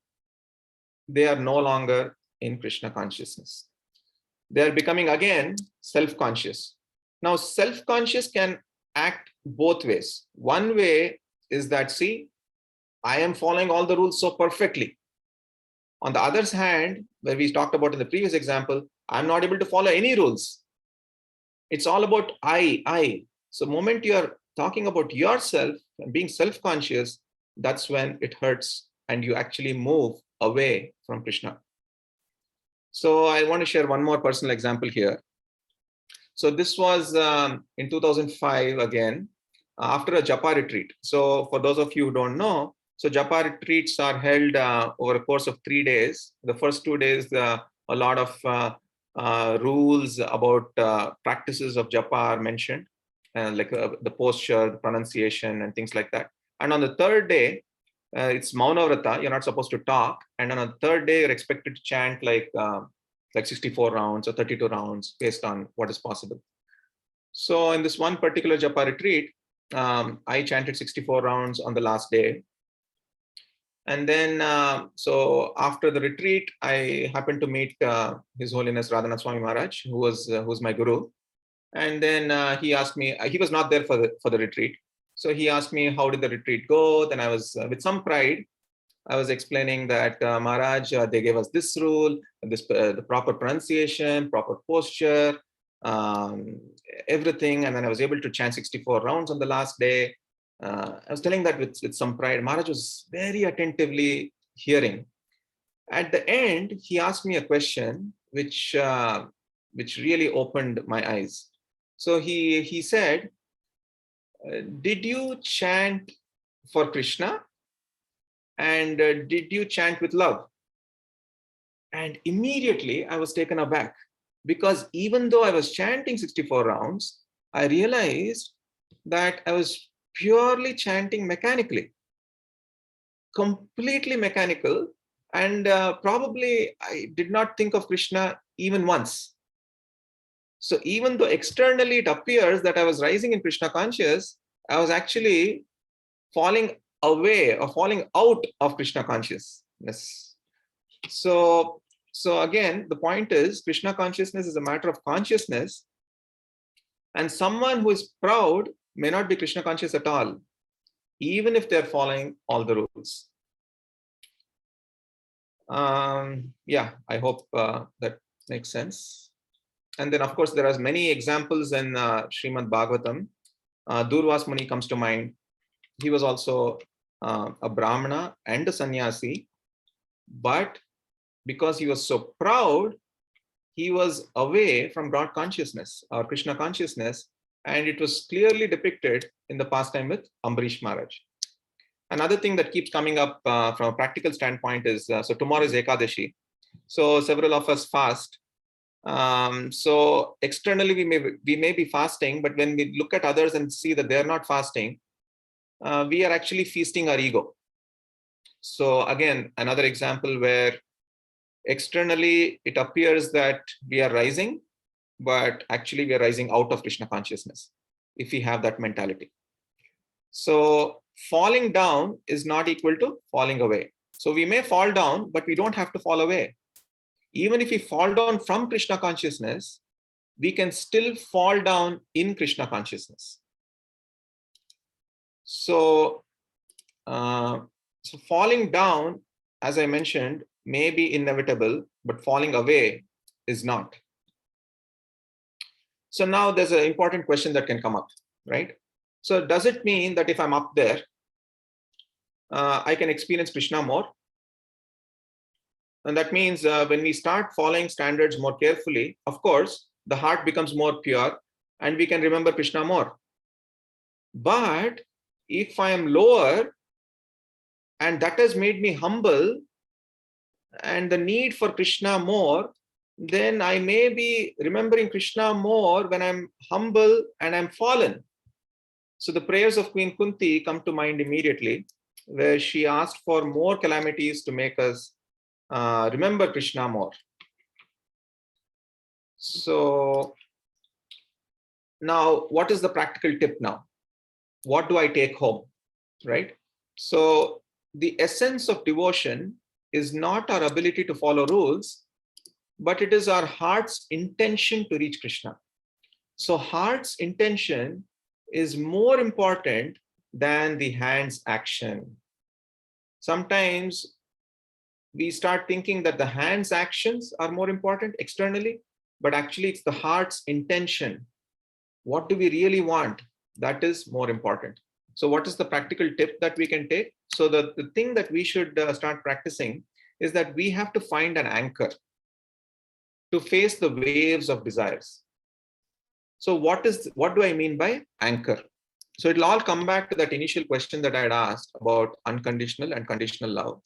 they are no longer in Krishna consciousness. They are becoming again self-conscious. Now, self-conscious can act both ways. One way is that, see, I am following all the rules so perfectly. On the other hand, where we talked about in the previous example, I'm not able to follow any rules. It's all about I. So the moment you're talking about yourself and being self-conscious, that's when it hurts and you actually move away from Krishna. So I want to share one more personal example here. So this was in 2005 again, after a japa retreat. So for those of you who don't know, so japa retreats are held over a course of 3 days. The first 2 days, a lot of rules about practices of japa are mentioned, like the posture, the pronunciation, and things like that. And on the third day, it's Mauna Vrata, you're not supposed to talk. And on the third day, you're expected to chant like 64 rounds or 32 rounds based on what is possible. So in this one particular japa retreat, I chanted 64 rounds on the last day. And then, so after the retreat, I happened to meet His Holiness Radhanath Swami Maharaj, who's my guru. And then he asked me, he was not there for the retreat. So he asked me, how did the retreat go? Then I was, with some pride, I was explaining that Maharaj, they gave us this rule, the proper pronunciation, proper posture, everything. And then I was able to chant 64 rounds on the last day. I was telling that with some pride. Maharaj was very attentively hearing. At the end, he asked me a question which really opened my eyes. So he said, did you chant for Krishna? And did you chant with love? And immediately I was taken aback, because even though I was chanting 64 rounds, I realized that I was purely chanting mechanically, completely mechanical. And probably I did not think of Krishna even once. So even though externally it appears that I was rising in Krishna conscious, I was actually falling away or falling out of Krishna consciousness. So again, the point is, Krishna consciousness is a matter of consciousness, and someone who is proud may not be Krishna conscious at all, even if they're following all the rules. Yeah, I hope that makes sense. And then, of course, there are many examples in Srimad Bhagavatam. Durvas Muni comes to mind. He was also a Brahmana and a sannyasi, but because he was so proud, he was away from God consciousness or Krishna consciousness, and it was clearly depicted in the pastime with Ambarish Maharaj. Another thing that keeps coming up from a practical standpoint is, so tomorrow is Ekadashi. So several of us fast. So externally we may be fasting, but when we look at others and see that they're not fasting, we are actually feasting our ego. So again, another example where externally it appears that we are rising, but actually we are rising out of Krishna consciousness, if we have that mentality. So falling down is not equal to falling away. So we may fall down, but we don't have to fall away. Even if we fall down from Krishna consciousness, we can still fall down in Krishna consciousness. So, so falling down, as I mentioned, may be inevitable, but falling away is not. So now there's an important question that can come up, right? So does it mean that if I'm up there, I can experience Krishna more? And that means when we start following standards more carefully, of course, the heart becomes more pure and we can remember Krishna more. But if I am lower and that has made me humble and the need for Krishna more, then I may be remembering Krishna more when I'm humble and I'm fallen. So the prayers of Queen Kunti come to mind immediately, where she asked for more calamities to make us remember Krishna more. So now, what is the practical tip now? What do I take home, right? So the essence of devotion is not our ability to follow rules, but it is our heart's intention to reach Krishna. So heart's intention is more important than the hand's action. Sometimes we start thinking that the hand's actions are more important externally, but actually it's the heart's intention. What do we really want? That is more important. So what is the practical tip that we can take? So the thing that we should start practicing is that we have to find an anchor to face the waves of desires. So what do I mean by anchor? So it'll all come back to that initial question that I had asked about unconditional and conditional love.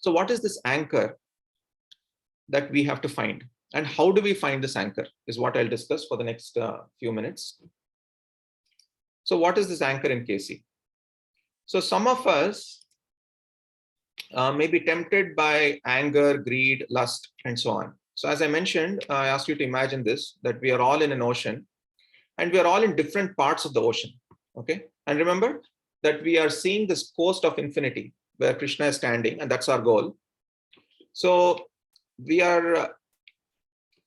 So what is this anchor that we have to find? And how do we find this anchor is what I'll discuss for the next few minutes. So what is this anchor in KC? So some of us may be tempted by anger, greed, lust, and so on. So as I mentioned, I asked you to imagine this, that we are all in an ocean and we are all in different parts of the ocean. Okay. And remember that we are seeing this coast of infinity where Krishna is standing, and that's our goal. So we are,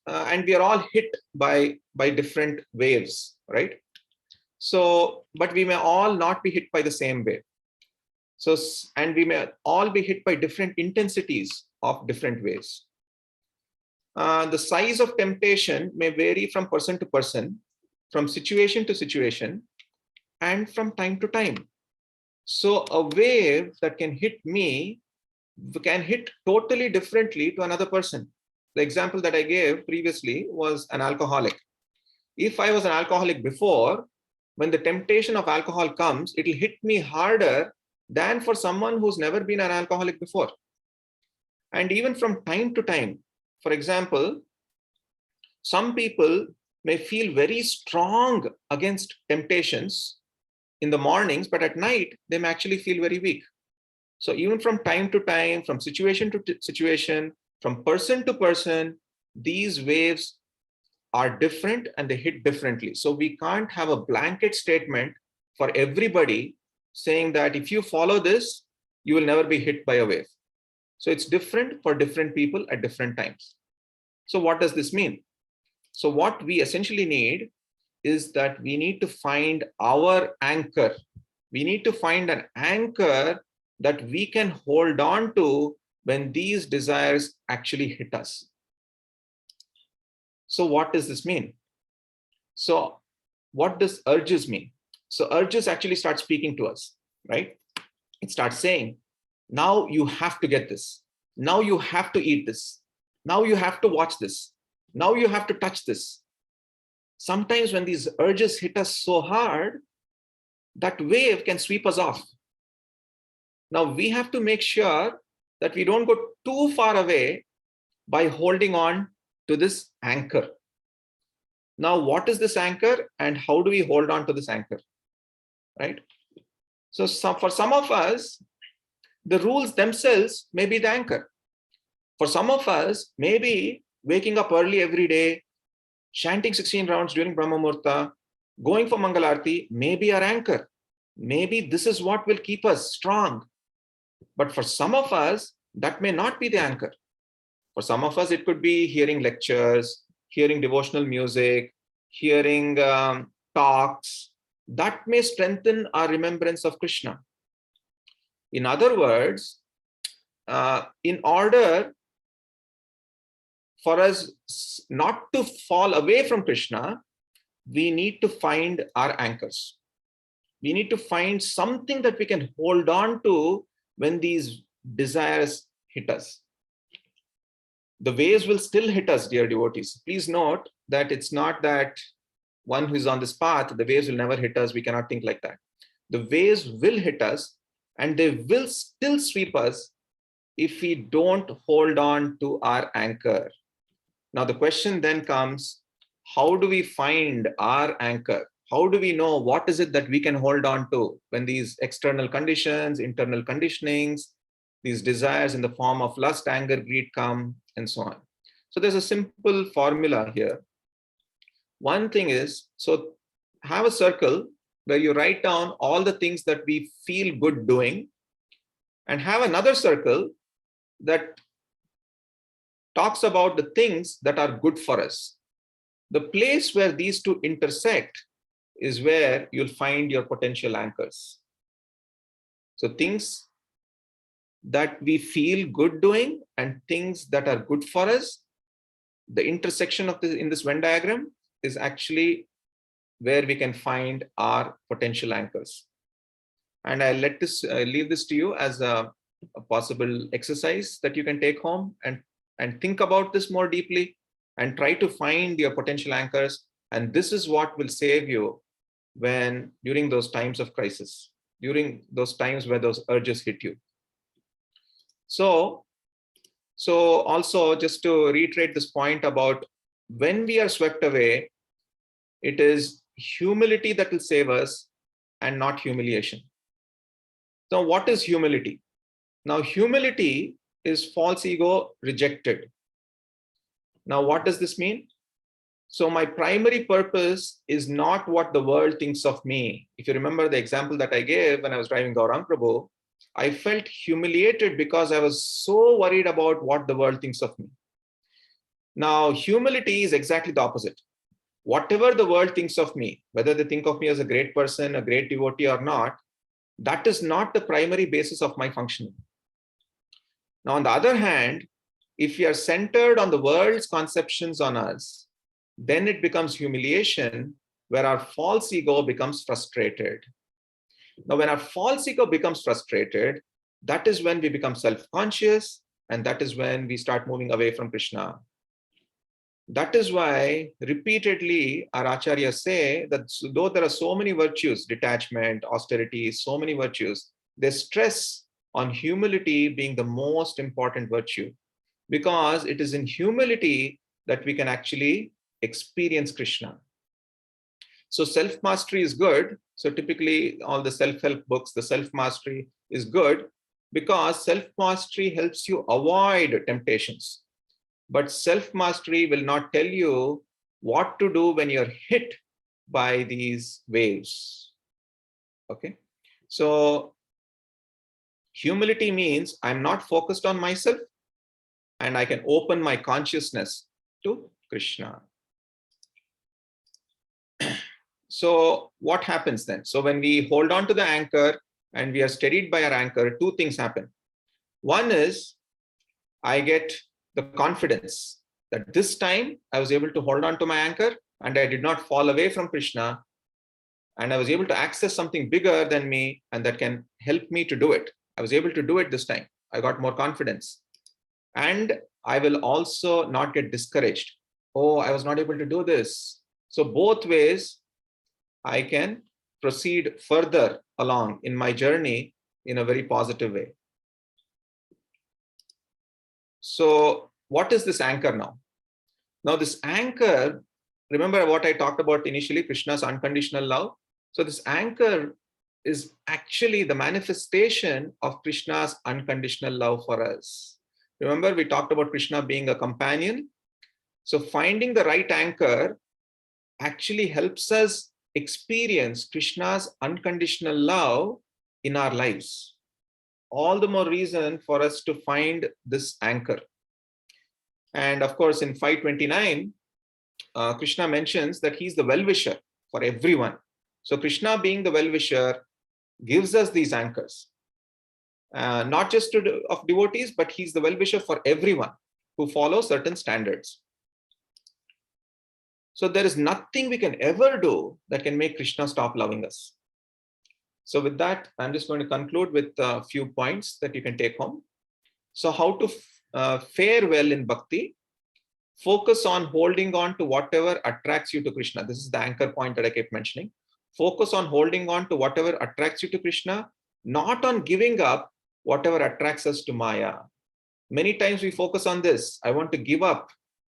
and we are all hit by different waves, right? So, but we may all not be hit by the same wave. So, and we may all be hit by different intensities of different waves. The size of temptation may vary from person to person, from situation to situation, and from time to time. So a wave that can hit me can hit totally differently to another person. The example that I gave previously was an alcoholic. If I was an alcoholic before, when the temptation of alcohol comes, it'll hit me harder than for someone who's never been an alcoholic before. And even from time to time, for example, some people may feel very strong against temptations in the mornings, but at night, they may actually feel very weak. So even from time to time, from situation to situation, from person to person, these waves are different and they hit differently. So we can't have a blanket statement for everybody saying that if you follow this, you will never be hit by a wave. So it's different for different people at different times. So what does this mean? So what we essentially need is that we need to find our anchor. We need to find an anchor that we can hold on to when these desires actually hit us. So what does this mean? So what does urges mean? So urges actually start speaking to us, right? It starts saying, now you have to get this. Now you have to eat this. Now you have to watch this. Now you have to touch this. Sometimes when these urges hit us so hard, that wave can sweep us off. Now we have to make sure that we don't go too far away by holding on to this anchor. Now, what is this anchor and how do we hold on to this anchor, right? So for some of us, the rules themselves may be the anchor. For some of us, maybe waking up early every day, chanting 16 rounds during Brahma Muhurta, going for Mangalarti may be our anchor. Maybe this is what will keep us strong. But for some of us, that may not be the anchor. For some of us, it could be hearing lectures, hearing devotional music, hearing talks. That may strengthen our remembrance of Krishna. In other words, in order for us not to fall away from Krishna, we need to find our anchors. We need to find something that we can hold on to when these desires hit us. The waves will still hit us, dear devotees. Please note that it's not that one who is on this path, the waves will never hit us. We cannot think like that. The waves will hit us and they will still sweep us if we don't hold on to our anchor. Now, the question then comes, how do we find our anchor? How do we know what is it that we can hold on to when these external conditions, internal conditionings, these desires in the form of lust, anger, greed come, and so on? So there's a simple formula here. One thing is, so have a circle where you write down all the things that we feel good doing, and have another circle that talks about the things that are good for us. The place where these two intersect is where you'll find your potential anchors. So things that we feel good doing and things that are good for us, the intersection of this in this Venn diagram is actually where we can find our potential anchors. And I'll leave this to you as a possible exercise that you can take home and think about this more deeply and try to find your potential anchors. And this is what will save you during those times of crisis, during those times where those urges hit you. So also, just to reiterate this point about when we are swept away, it is humility that will save us and not humiliation. So what is humility? Now, humility is false ego rejected. Now, what does this mean? So my primary purpose is not what the world thinks of me. If you remember the example that I gave when I was driving Gaurang Prabhu, I felt humiliated because I was so worried about what the world thinks of me. Now, humility is exactly the opposite. Whatever the world thinks of me, whether they think of me as a great person, a great devotee or not, that is not the primary basis of my functioning. Now, on the other hand, if we are centered on the world's conceptions on us, then it becomes humiliation where our false ego becomes frustrated. Now, when our false ego becomes frustrated, that is when we become self-conscious, and that is when we start moving away from Krishna. That is why repeatedly our acharyas say that though there are so many virtues, detachment, austerity, so many virtues, they stress on humility being the most important virtue, because it is in humility that we can actually experience Krishna. So self-mastery is good. So typically all the self-help books, the self-mastery is good because self-mastery helps you avoid temptations. But self-mastery will not tell you what to do when you're hit by these waves. Okay. So humility means I'm not focused on myself and I can open my consciousness to Krishna. So what happens then? So when we hold on to the anchor and we are steadied by our anchor, two things happen. One is I get the confidence that this time I was able to hold on to my anchor and I did not fall away from Krishna, and I was able to access something bigger than me and that can help me to do it. I was able to do it this time. I got more confidence. And I will also not get discouraged. oh, I was not able to do this. So both ways, I can proceed further along in my journey in a very positive way. So what is this anchor now? Now this anchor, remember what I talked about initially, Krishna's unconditional love. So this anchor is actually the manifestation of Krishna's unconditional love for us. Remember, we talked about Krishna being a companion. So finding the right anchor actually helps us experience Krishna's unconditional love in our lives. All the more reason for us to find this anchor. And of course, in 529, Krishna mentions that he's the well-wisher for everyone. So Krishna being the well-wisher gives us these anchors, not just of devotees, but he's the well-wisher for everyone who follows certain standards. So there is nothing we can ever do that can make Krishna stop loving us. So with that, I'm just going to conclude with a few points that you can take home. So how to fare well in bhakti? Focus on holding on to whatever attracts you to Krishna. This is the anchor point that I kept mentioning. Focus on holding on to whatever attracts you to Krishna, not on giving up whatever attracts us to Maya. Many times we focus on this. I want to give up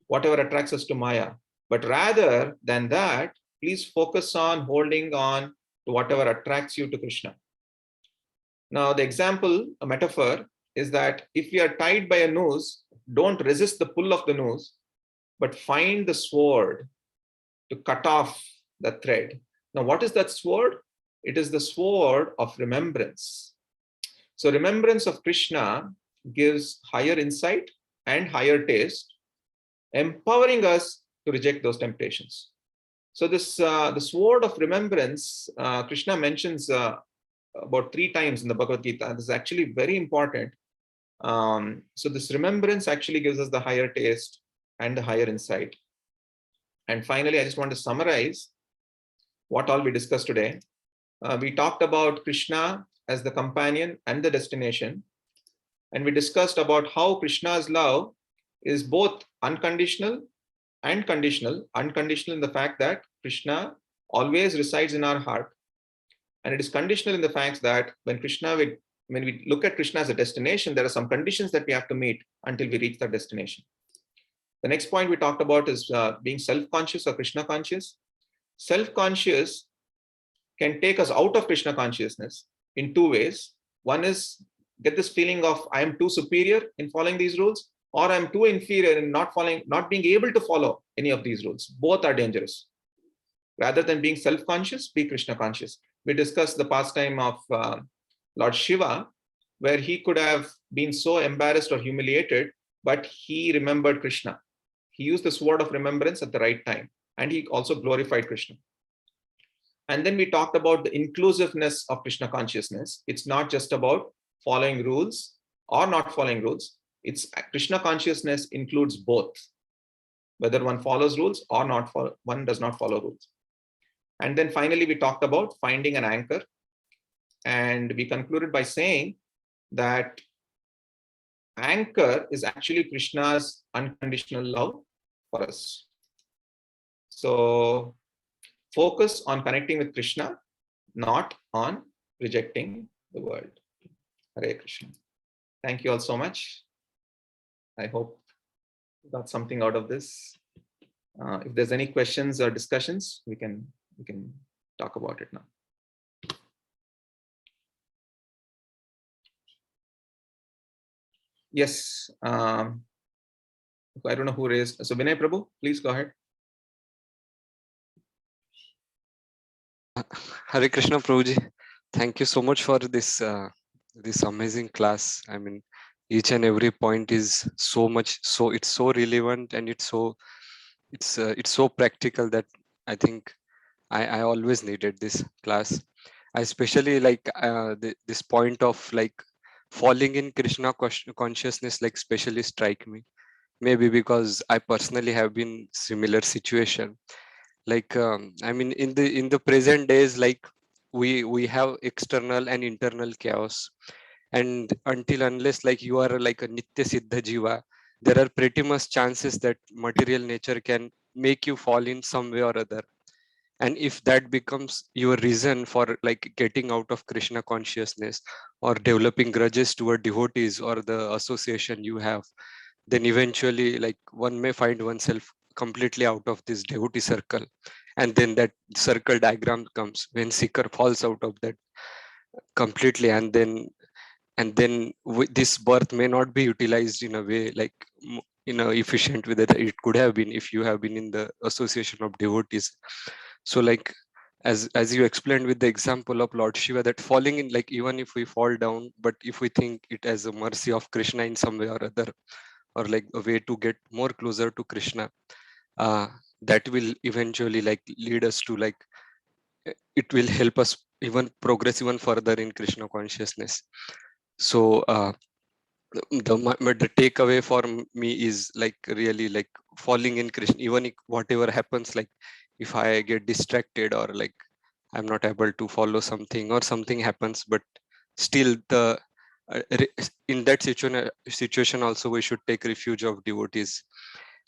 whatever attracts us to Maya. But rather than that, please focus on holding on to whatever attracts you to Krishna. Now, the example, a metaphor, is that if we are tied by a noose, don't resist the pull of the noose, but find the sword to cut off the thread. Now, what is that sword? It is the sword of remembrance. So remembrance of Krishna gives higher insight and higher taste, empowering us to reject those temptations. So this the sword of remembrance, Krishna mentions about 3 times in the Bhagavad Gita. This is actually very important. So this remembrance actually gives us the higher taste and the higher insight. And finally, I just want to summarize what all we discussed today. We talked about Krishna as the companion and the destination. And we discussed about how Krishna's love is both unconditional and conditional. Unconditional in the fact that Krishna always resides in our heart. And it is conditional in the fact that when we look at Krishna as a destination, there are some conditions that we have to meet until we reach that destination. The next point we talked about is being self-conscious or Krishna conscious. Self-conscious can take us out of Krishna consciousness in 2 ways. One is get this feeling of I am too superior in following these rules, or I'm too inferior in not being able to follow any of these rules. Both are dangerous. Rather than being self-conscious, be Krishna conscious. We discussed the pastime of Lord Shiva, where he could have been so embarrassed or humiliated, but he remembered Krishna. He used the sword of remembrance at the right time, and he also glorified Krishna. And then we talked about the inclusiveness of Krishna consciousness. It's not just about following rules or not following rules. It's Krishna consciousness includes both, whether one follows rules or not, one does not follow rules. And then finally, we talked about finding an anchor. And we concluded by saying that anchor is actually Krishna's unconditional love for us. So focus on connecting with Krishna, not on rejecting the world. Hare Krishna. Thank you all so much. I hope you got something out of this. If there's any questions or discussions, we can talk about it now. Yes. I don't know who raised. So Vinay Prabhu, please go ahead. Hare Krishna Prabhuji, thank you so much for this this amazing class. I mean, each and every point is it's so relevant, and it's so practical that I think I always needed this class. I especially like this point of like falling in Krishna consciousness, like especially strike me. Maybe because I personally have been similar situation. Like I mean, in the present days, like we have external and internal chaos, and until unless like you are like a nitya siddha jiva, there are pretty much chances that material nature can make you fall in some way or other. And if that becomes your reason for like getting out of Krishna consciousness or developing grudges toward devotees or the association you have, then eventually like one may find oneself completely out of this devotee circle. And then that circle diagram comes when seeker falls out of that completely, and then this birth may not be utilized in a way like in a efficient way that it could have been if you have been in the association of devotees. So like as you explained with the example of Lord Shiva, that falling in, like even if we fall down, but if we think it as a mercy of Krishna in some way or other, or like a way to get more closer to Krishna, that will eventually like lead us to like it will help us even progress even further in Krishna consciousness. So the takeaway for me is like really like falling in Krishna, even if whatever happens, like if I get distracted or like I'm not able to follow something or something happens, but still the in that situation also we should take refuge of devotees.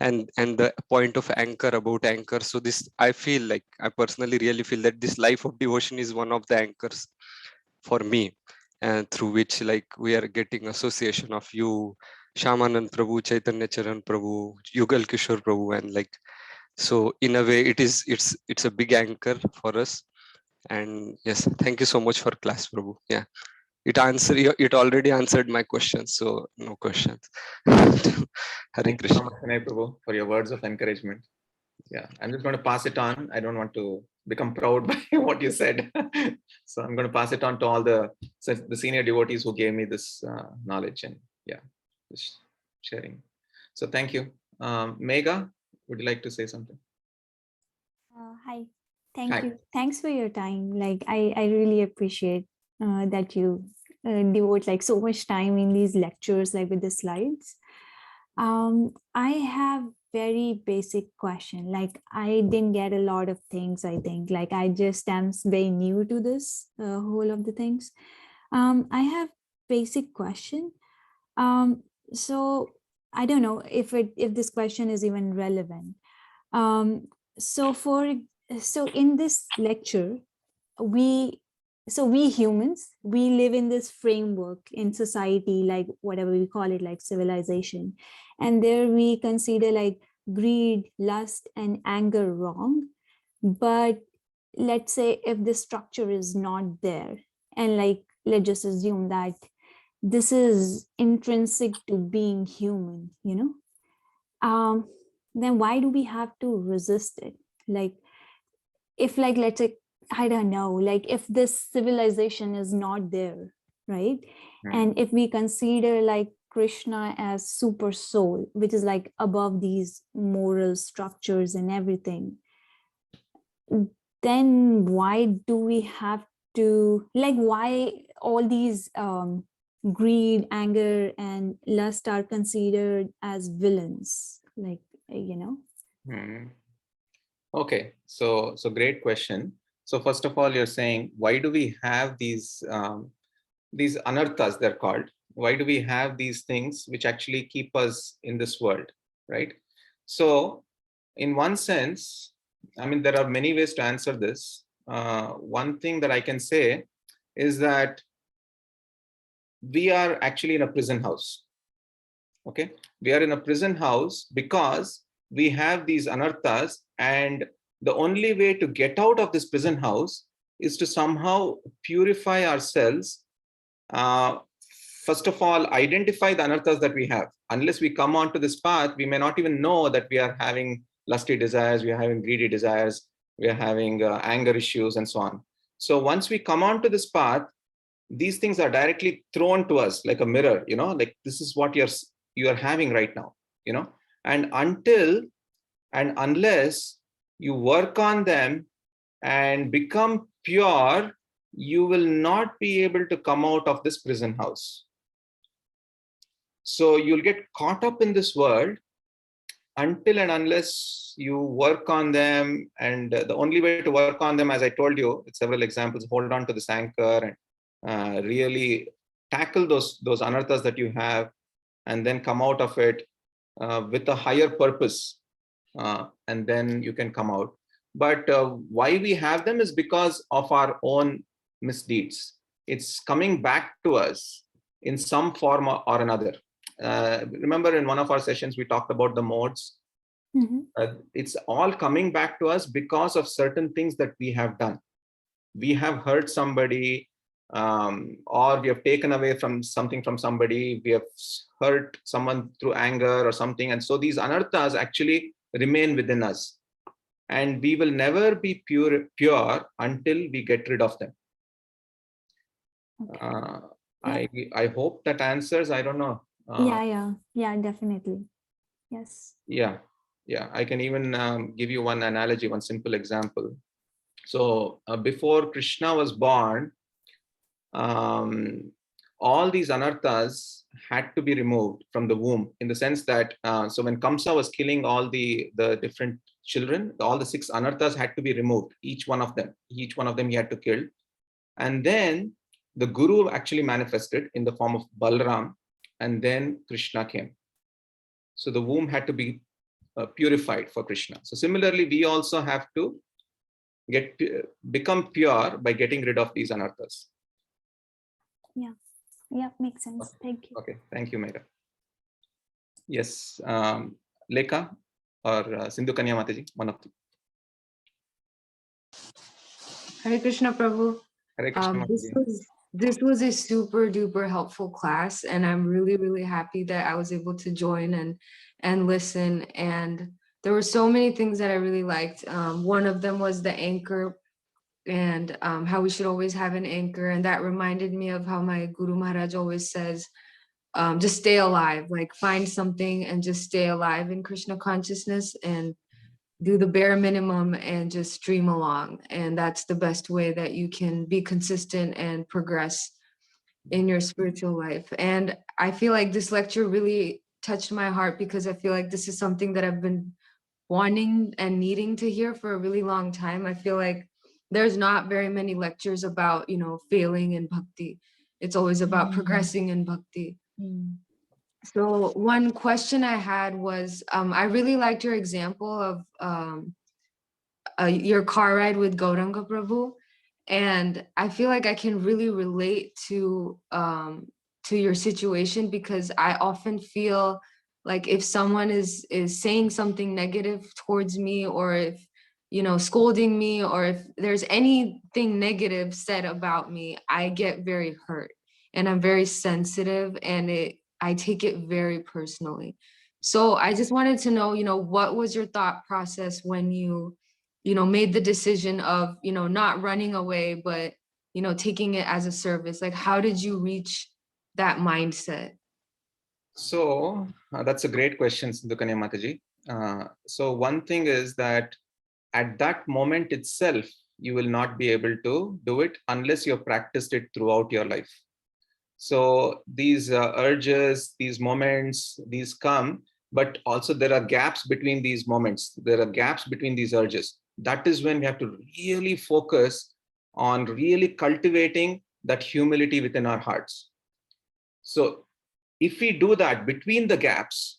And the point of anchor, about anchor, so this I feel like I personally really feel that this life of devotion is one of the anchors for me, and through which like we are getting association of you, Shamanand Prabhu, Chaitanya Charan Prabhu, Yugal Kishore Prabhu, and like so in a way it's a big anchor for us. And yes, thank you so much for class, Prabhu. Yeah, it already answered my questions, so no questions. Hare Thank you so Krishna. much, Vinay Prabhu, for your words of encouragement. Yeah, I'm just going to pass it on. I don't want to become proud by what you said. So I'm going to pass it on to all the senior devotees who gave me this knowledge and yeah, just sharing. So thank you. Megha, would you like to say something? Hi, thank Hi. you. Thanks for your time. Like I really appreciate that you devote like so much time in these lectures, like with the slides. I have very basic question. Like I didn't get a lot of things. I think like I just am very new to this whole of the things. I have basic question. So I don't know if this question is even relevant. Um, so in this lecture, we humans, we live in this framework in society, like whatever we call it, like civilization, and there we consider like greed, lust, and anger wrong. But let's say if the structure is not there, and like let's just assume that this is intrinsic to being human, then why do we have to resist it? Like if like let's say, I don't know, like if this civilization is not there, right? And if we consider like Krishna as super soul, which is like above these moral structures and everything, then why do we have to, like, why all these greed, anger, and lust are considered as villains? Like, Okay, so great question. So first of all, you're saying, why do we have these anarthas, they're called? Why do we have these things which actually keep us in this world, right? So in one sense, I mean, there are many ways to answer this. One thing that I can say is that we are actually in a prison house. Okay, we are in a prison house because we have these anarthas, and the only way to get out of this prison house is to somehow purify ourselves. First of all, identify the anarthas that we have. Unless we come onto this path, we may not even know that we are having lusty desires, we are having greedy desires, we are having anger issues, and so on. So once we come onto this path, these things are directly thrown to us like a mirror, like this is what you are having right now, and until and unless you work on them and become pure, you will not be able to come out of this prison house. So you'll get caught up in this world until and unless you work on them. And the only way to work on them, as I told you with several examples, hold on to this anchor and really tackle those anarthas that you have, and then come out of it. with a higher purpose, and then you can come out. But why we have them is because of our own misdeeds. It's coming back to us in some form or another. Remember, in one of our sessions, we talked about the modes. It's all coming back to us because of certain things that we have done. We have hurt somebody, or we have taken away from something from somebody. We have hurt someone through anger or something. And so these anarthas actually remain within us. And we will never be pure until we get rid of them. Okay. I hope that answers. I don't know. Yeah, definitely. Yes. Yeah. I can even give you one analogy, one simple example. So before Krishna was born, all these anarthas had to be removed from the womb, in the sense that so when Kamsa was killing all the different children, all the 6 anarthas had to be removed, each one of them he had to kill. And then the Guru actually manifested in the form of Balram, and then Krishna came. So the womb had to be purified for Krishna. So similarly, we also have to become pure by getting rid of these anarthas. Yeah, makes sense. Thank you. Okay, thank you, Meera. Yes, Lekha or Sindhu Kanya Mataji, one of them. Hare Krishna Prabhu. Hare Krishna This was a super duper helpful class, and I'm really happy that I was able to join and listen. And there were so many things that I really liked. One of them was the anchor, and how we should always have an anchor. And that reminded me of how my Guru Maharaj always says, just stay alive, like find something and just stay alive in Krishna consciousness and do the bare minimum and just stream along. And that's the best way that you can be consistent and progress in your spiritual life. And I feel like this lecture really touched my heart, because I feel like this is something that I've been wanting and needing to hear for a really long time. I feel like there's not very many lectures about, failing in bhakti. It's always about progressing in bhakti. So one question I had was, I really liked your example of your car ride with Gauranga Prabhu. And I feel like I can really relate to your situation, because I often feel like if someone is saying something negative towards me, or if, scolding me, or if there's anything negative said about me, I get very hurt, and I'm very sensitive, and I take it very personally. So I just wanted to know, what was your thought process when you made the decision of, not running away, but, taking it as a service? Like, how did you reach that mindset? So that's a great question, Sindhu Kanya Mataji. So one thing is that at that moment itself, you will not be able to do it unless you've practiced it throughout your life. So these urges, these moments, these come, but also there are gaps between these moments. There are gaps between these urges. That is when we have to really focus on really cultivating that humility within our hearts. So if we do that between the gaps,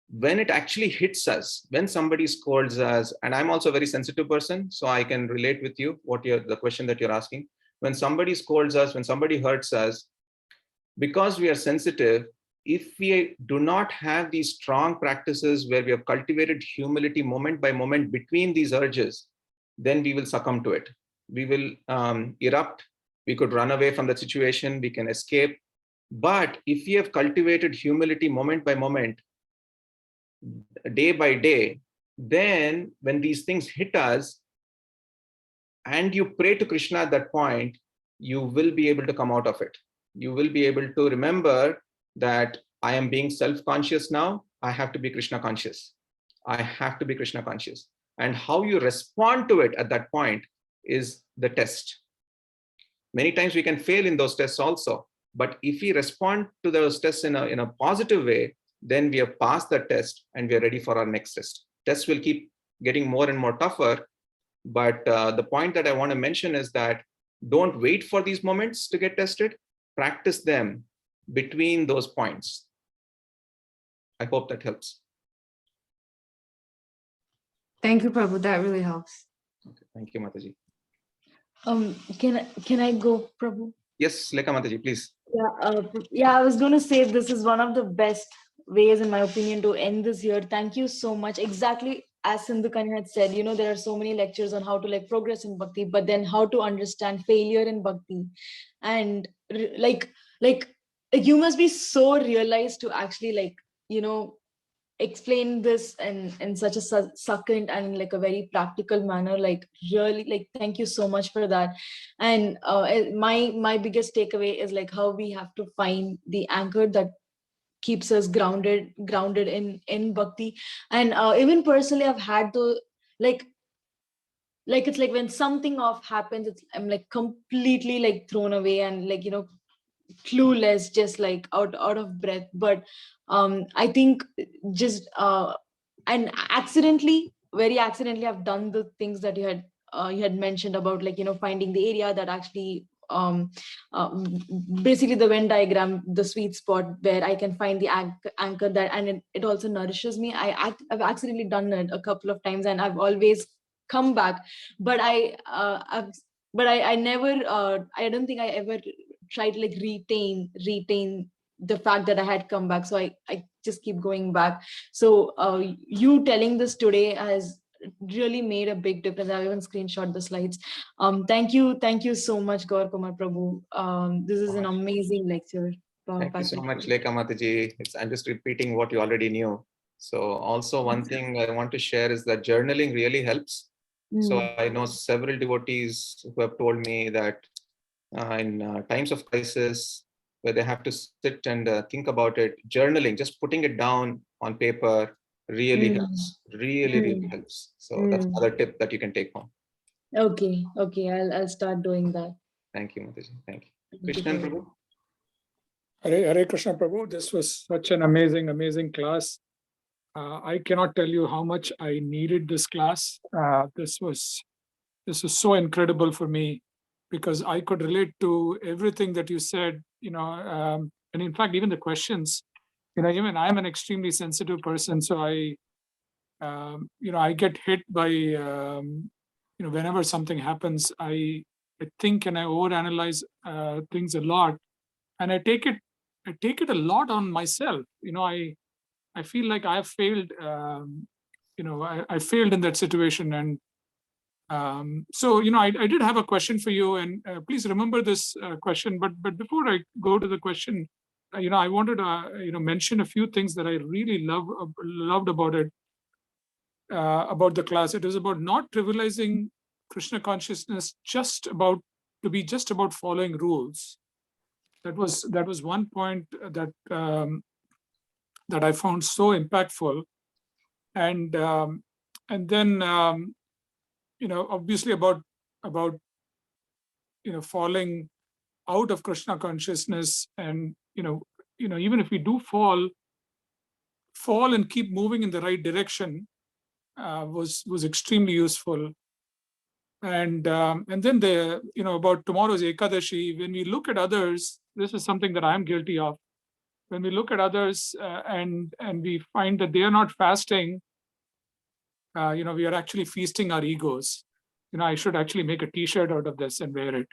when it actually hits us, when somebody scolds us, and I'm also a very sensitive person, so I can relate with you, the question that you're asking. When somebody scolds us, when somebody hurts us, because we are sensitive, if we do not have these strong practices where we have cultivated humility moment by moment between these urges, then we will succumb to it. We will erupt. We could run away from the situation. We can escape. But if we have cultivated humility moment by moment, day by day, then when these things hit us and you pray to Krishna at that point, you will be able to come out of it. You will be able to remember that I am being self-conscious now. I have to be Krishna conscious. I have to be Krishna conscious. And how you respond to it at that point is the test. Many times we can fail in those tests also. But if we respond to those tests in a positive way, then we have passed the test and we are ready for our next test. Tests will keep getting more and more tougher. But the point that I want to mention is that don't wait for these moments to get tested. Practice them between those points. I hope that helps. Thank you, Prabhu. That really helps. Okay, thank you, Mataji. Can I go, Prabhu? Yes, Lekha Mataji, please. Yeah, I was going to say this is one of the best ways, in my opinion, to end this year. Thank you so much. Exactly as Sindhu Kanya had said, there are so many lectures on how to progress in bhakti, but then how to understand failure in bhakti, and you must be so realized to actually explain this in such a succinct and a very practical manner. Really, thank you so much for that. And my biggest takeaway is how we have to find the anchor that keeps us grounded in bhakti. And even personally, I've had the it's when something off happens, I'm completely thrown away and clueless, just out of breath. But I think just and very accidentally, I've done the things that you had mentioned about finding the area that actually uh, basically the Venn diagram, the sweet spot where I can find the anchor that, and it also nourishes me. I've accidentally done it a couple of times, and I've always come back. But I never, I don't think I ever tried to retain the fact that I had come back. So I just keep going back. So you telling this today has really made a big difference. I've even screenshot the slides. Thank you so much, Gaur Kumar Prabhu. This is an amazing lecture. Thank you so much, Lekha Mataji. I'm just repeating what you already knew. So also one thing I want to share is that journaling really helps. So I know several devotees who have told me that in times of crisis, where they have to sit and think about it, journaling, just putting it down on paper really helps. Really helps. So that's another tip that you can take home. Okay, I'll start doing that. Thank you, Mataji. Thank you. Krishnan Prabhu. Hare Krishna Prabhu. This was such an amazing class. I cannot tell you how much I needed this class. This was so incredible for me, because I could relate to everything that you said, and in fact, even the questions, even I'm an extremely sensitive person. So I get hit by, whenever something happens, I think and I overanalyze things a lot, and I take it a lot on myself. I feel like I have failed. I failed in that situation, and so I did have a question for you, and please remember this question. But before I go to the question, I wanted to mention a few things that I really loved about it, about the class. It was about not trivializing Krishna consciousness to be just about following rules. That was one point that that I found so impactful, and then obviously about falling out of Krishna consciousness, and even if we do fall and keep moving in the right direction, was extremely useful. And then about tomorrow's Ekadashi, when we look at others, this is something that I'm guilty of. When we look at others and we find that they are not fasting, we are actually feasting our egos. I should actually make a T-shirt out of this and wear it.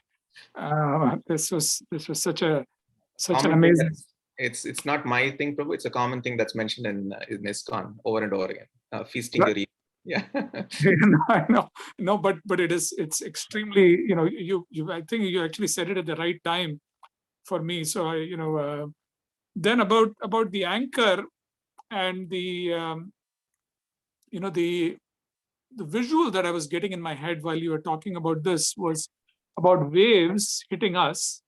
This was such an amazing. It's not my thing, Prabhu. It's a common thing that's mentioned in ISKCON over and over again. Feasting your ego. Yeah. I know. No, but it's extremely. I think you actually said it at the right time for me. So then about the anchor and the the visual that I was getting in my head while you were talking about this was about waves hitting us.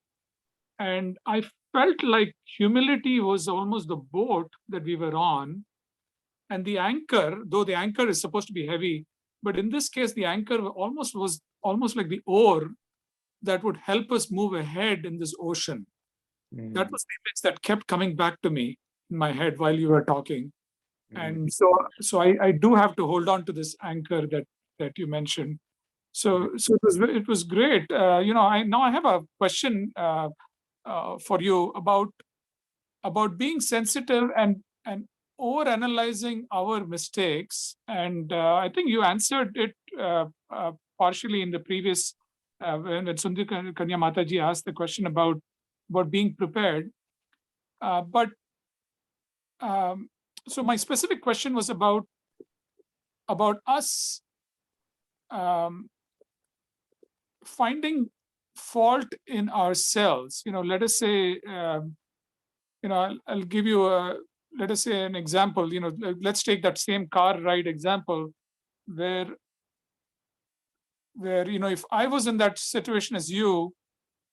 And I felt like humility was almost the boat that we were on. And the anchor, though the anchor is supposed to be heavy, but in this case, the anchor was almost like the oar that would help us move ahead in this ocean. That was the image that kept coming back to me in my head while you were talking. And so I do have to hold on to this anchor that you mentioned. So it was great. I have a question for you about being sensitive and overanalyzing our mistakes, and I think you answered it partially in the previous when Sundari Kanya Mataji asked the question about being prepared. But so my specific question was about us finding fault in ourselves. Let us say, I'll give you let us say an example. Let's take that same car ride example, where if I was in that situation as you,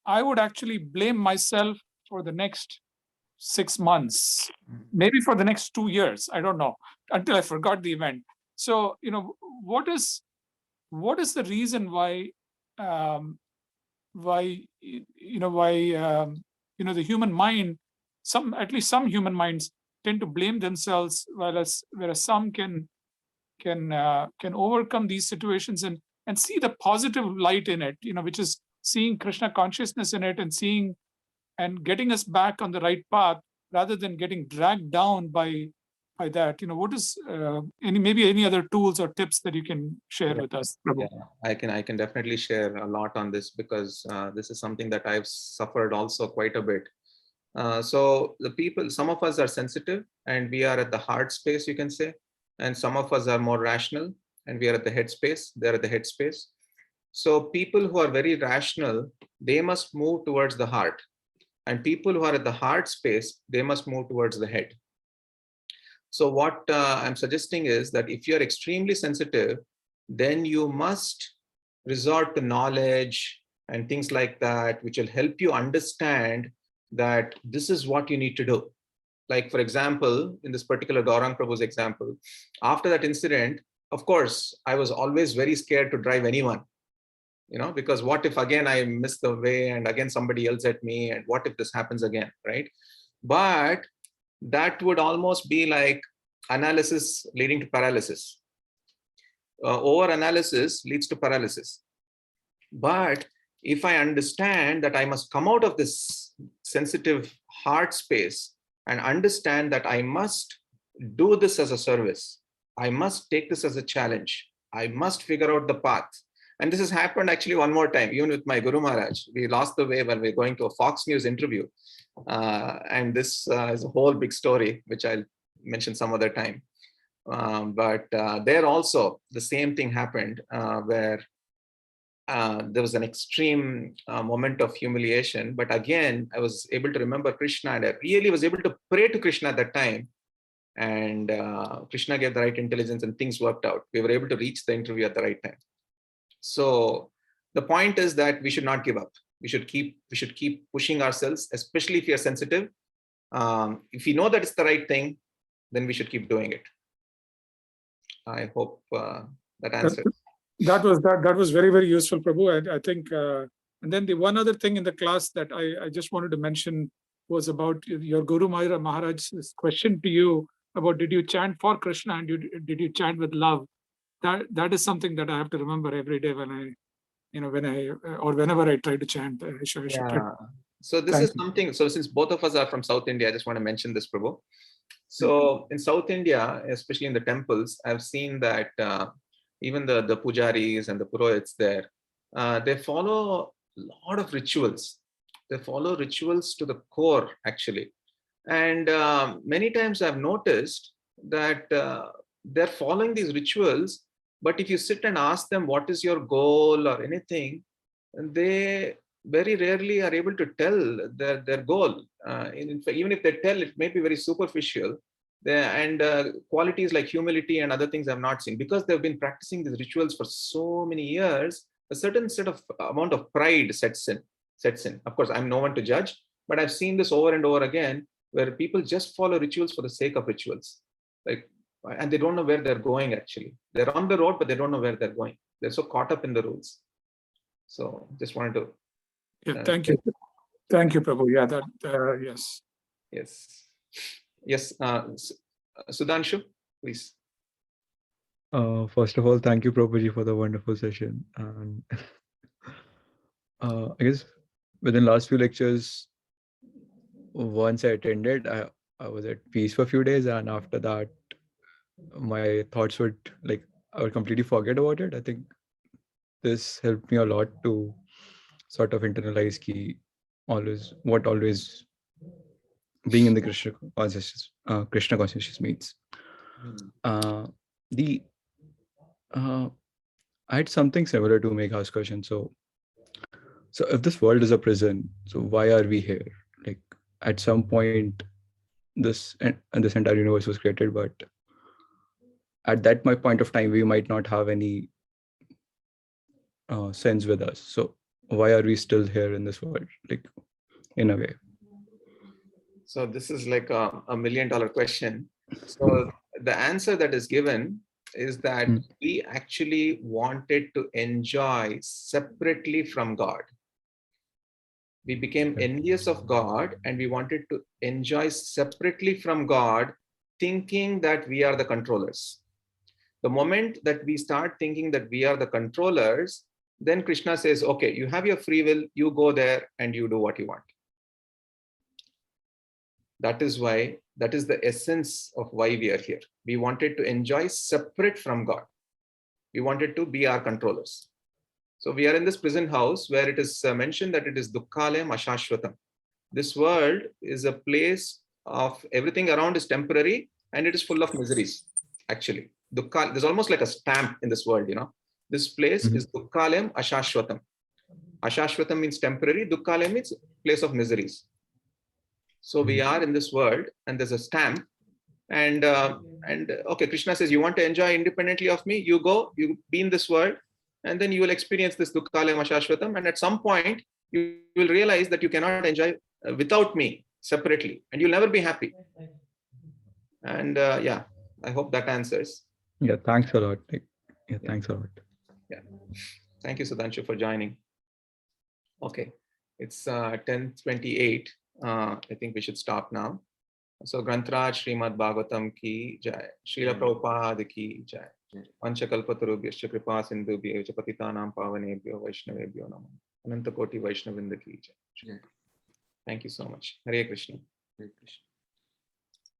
I would actually blame myself for the next 6 months, maybe for the next 2 years. I don't know, until I forgot the event. So, what is the reason why the human mind, at least some human minds tend to blame themselves, whereas some can overcome these situations and see the positive light in it, which is seeing Krishna consciousness in it and seeing and getting us back on the right path rather than getting dragged down by that. What is any other tools or tips that you can share with us, Prabhu? Yeah, I can definitely share a lot on this, because this is something that I've suffered also quite a bit. So some of us are sensitive and we are at the heart space, you can say, and some of us are more rational and we are at the head space. They're at the head space. So people who are very rational, they must move towards the heart, and people who are at the heart space, they must move towards the head. So what I'm suggesting is that if you're extremely sensitive, then you must resort to knowledge and things like that, which will help you understand that this is what you need to do. Like, for example, in this particular Gaurang Prabhu's example, after that incident, of course, I was always very scared to drive anyone, because what if again I miss the way and again somebody yells at me, and what if this happens again, right? But that would almost be like analysis leading to paralysis. Over analysis leads to paralysis. But if I understand that I must come out of this sensitive heart space and understand that I must do this as a service, I must take this as a challenge, I must figure out the path. And this has happened actually one more time, even with my Guru Maharaj. We lost the way when we were going to a Fox News interview. And this is a whole big story, which I'll mention some other time. But there also, the same thing happened, where there was an extreme moment of humiliation. But again, I was able to remember Krishna, and I really was able to pray to Krishna at that time. And Krishna gave the right intelligence and things worked out. We were able to reach the interview at the right time. So the point is that we should not give up. We should keep pushing ourselves, especially if you're sensitive. If you know that it's the right thing, then we should keep doing it. I hope that answers. That was very, very useful, Prabhu. I think, and then the one other thing in the class that I just wanted to mention was about your Guru Maharaj's question to you about, did you chant for Krishna and did you chant with love? That is something that I have to remember every day when whenever I try to chant. So this is something. So since both of us are from South India, I just want to mention this, Prabhu. So in South India, especially in the temples, I've seen that even the pujaris and the purohits there, they follow a lot of rituals. They follow rituals to the core, actually. And many times I've noticed that they're following these rituals, but if you sit and ask them what is your goal or anything, they very rarely are able to tell their goal. In fact, even if they tell, it may be very superficial. And qualities like humility and other things I've not seen, because they've been practicing these rituals for so many years. A certain set of amount of pride sets in. Of course, I'm no one to judge, but I've seen this over and over again, where people just follow rituals for the sake of rituals, and they don't know where they're going. Actually, they're on the road, but they don't know where they're going. They're so caught up in the rules. So just wanted to. Thank you, Prabhu. Yeah, yes. Sudhanshu, please. First of all, thank you, Prabhuji, for the wonderful session. And I guess within last few lectures, once I attended, I was at peace for a few days, and after that, my thoughts would like I would completely forget about it. I think this helped me a lot to sort of internalize ki always being in the Krishna consciousness means. The I had something similar to Megha's question. So if this world is a prison, so why are we here? Like at some point, this entire universe was created, but at that point of time, we might not have any sense with us. So why are we still here in this world? Like in a way. So this is like a $1 million question. So the answer that is given is that we actually wanted to enjoy separately from God. We became envious of God and we wanted to enjoy separately from God, thinking that we are the controllers. The moment that we start thinking that we are the controllers, then Krishna says, okay, you have your free will, you go there and you do what you want. That is the essence of why we are here. We wanted to enjoy separate from God. We wanted to be our controllers. So we are in this prison house where it is mentioned that it is dukkhalayam ashashvatam. This world is a place of everything around is temporary and it is full of miseries. Actually, there's almost like a stamp in this world, This place is dukkhalayam ashashvatam. Ashashvatam means temporary, dukkhalayam means place of miseries. So we are in this world and there's a stamp and okay, Krishna says, you want to enjoy independently of me, you go, you be in this world and then you will experience this dukkhalayam ashashvatam, and at some point you will realize that you cannot enjoy without me separately and you'll never be happy. And yeah, I hope that answers. Yeah, thanks a lot. Thanks a lot. Yeah, thank you, Sudhanshu, for joining. Okay, it's 10:28. I think we should stop now. So Grantraj Srimad Bhagavatam ki jai, Srila Prabhupada ki jai, Panchakalpatarubhyascha kripa sindhubhyo cha patitanam pavanebhyo vaishnavebhyo namo, Anantakoti Vaishnavinda ki jai. Thank you so much. Hare Krishna. Hare Krishna.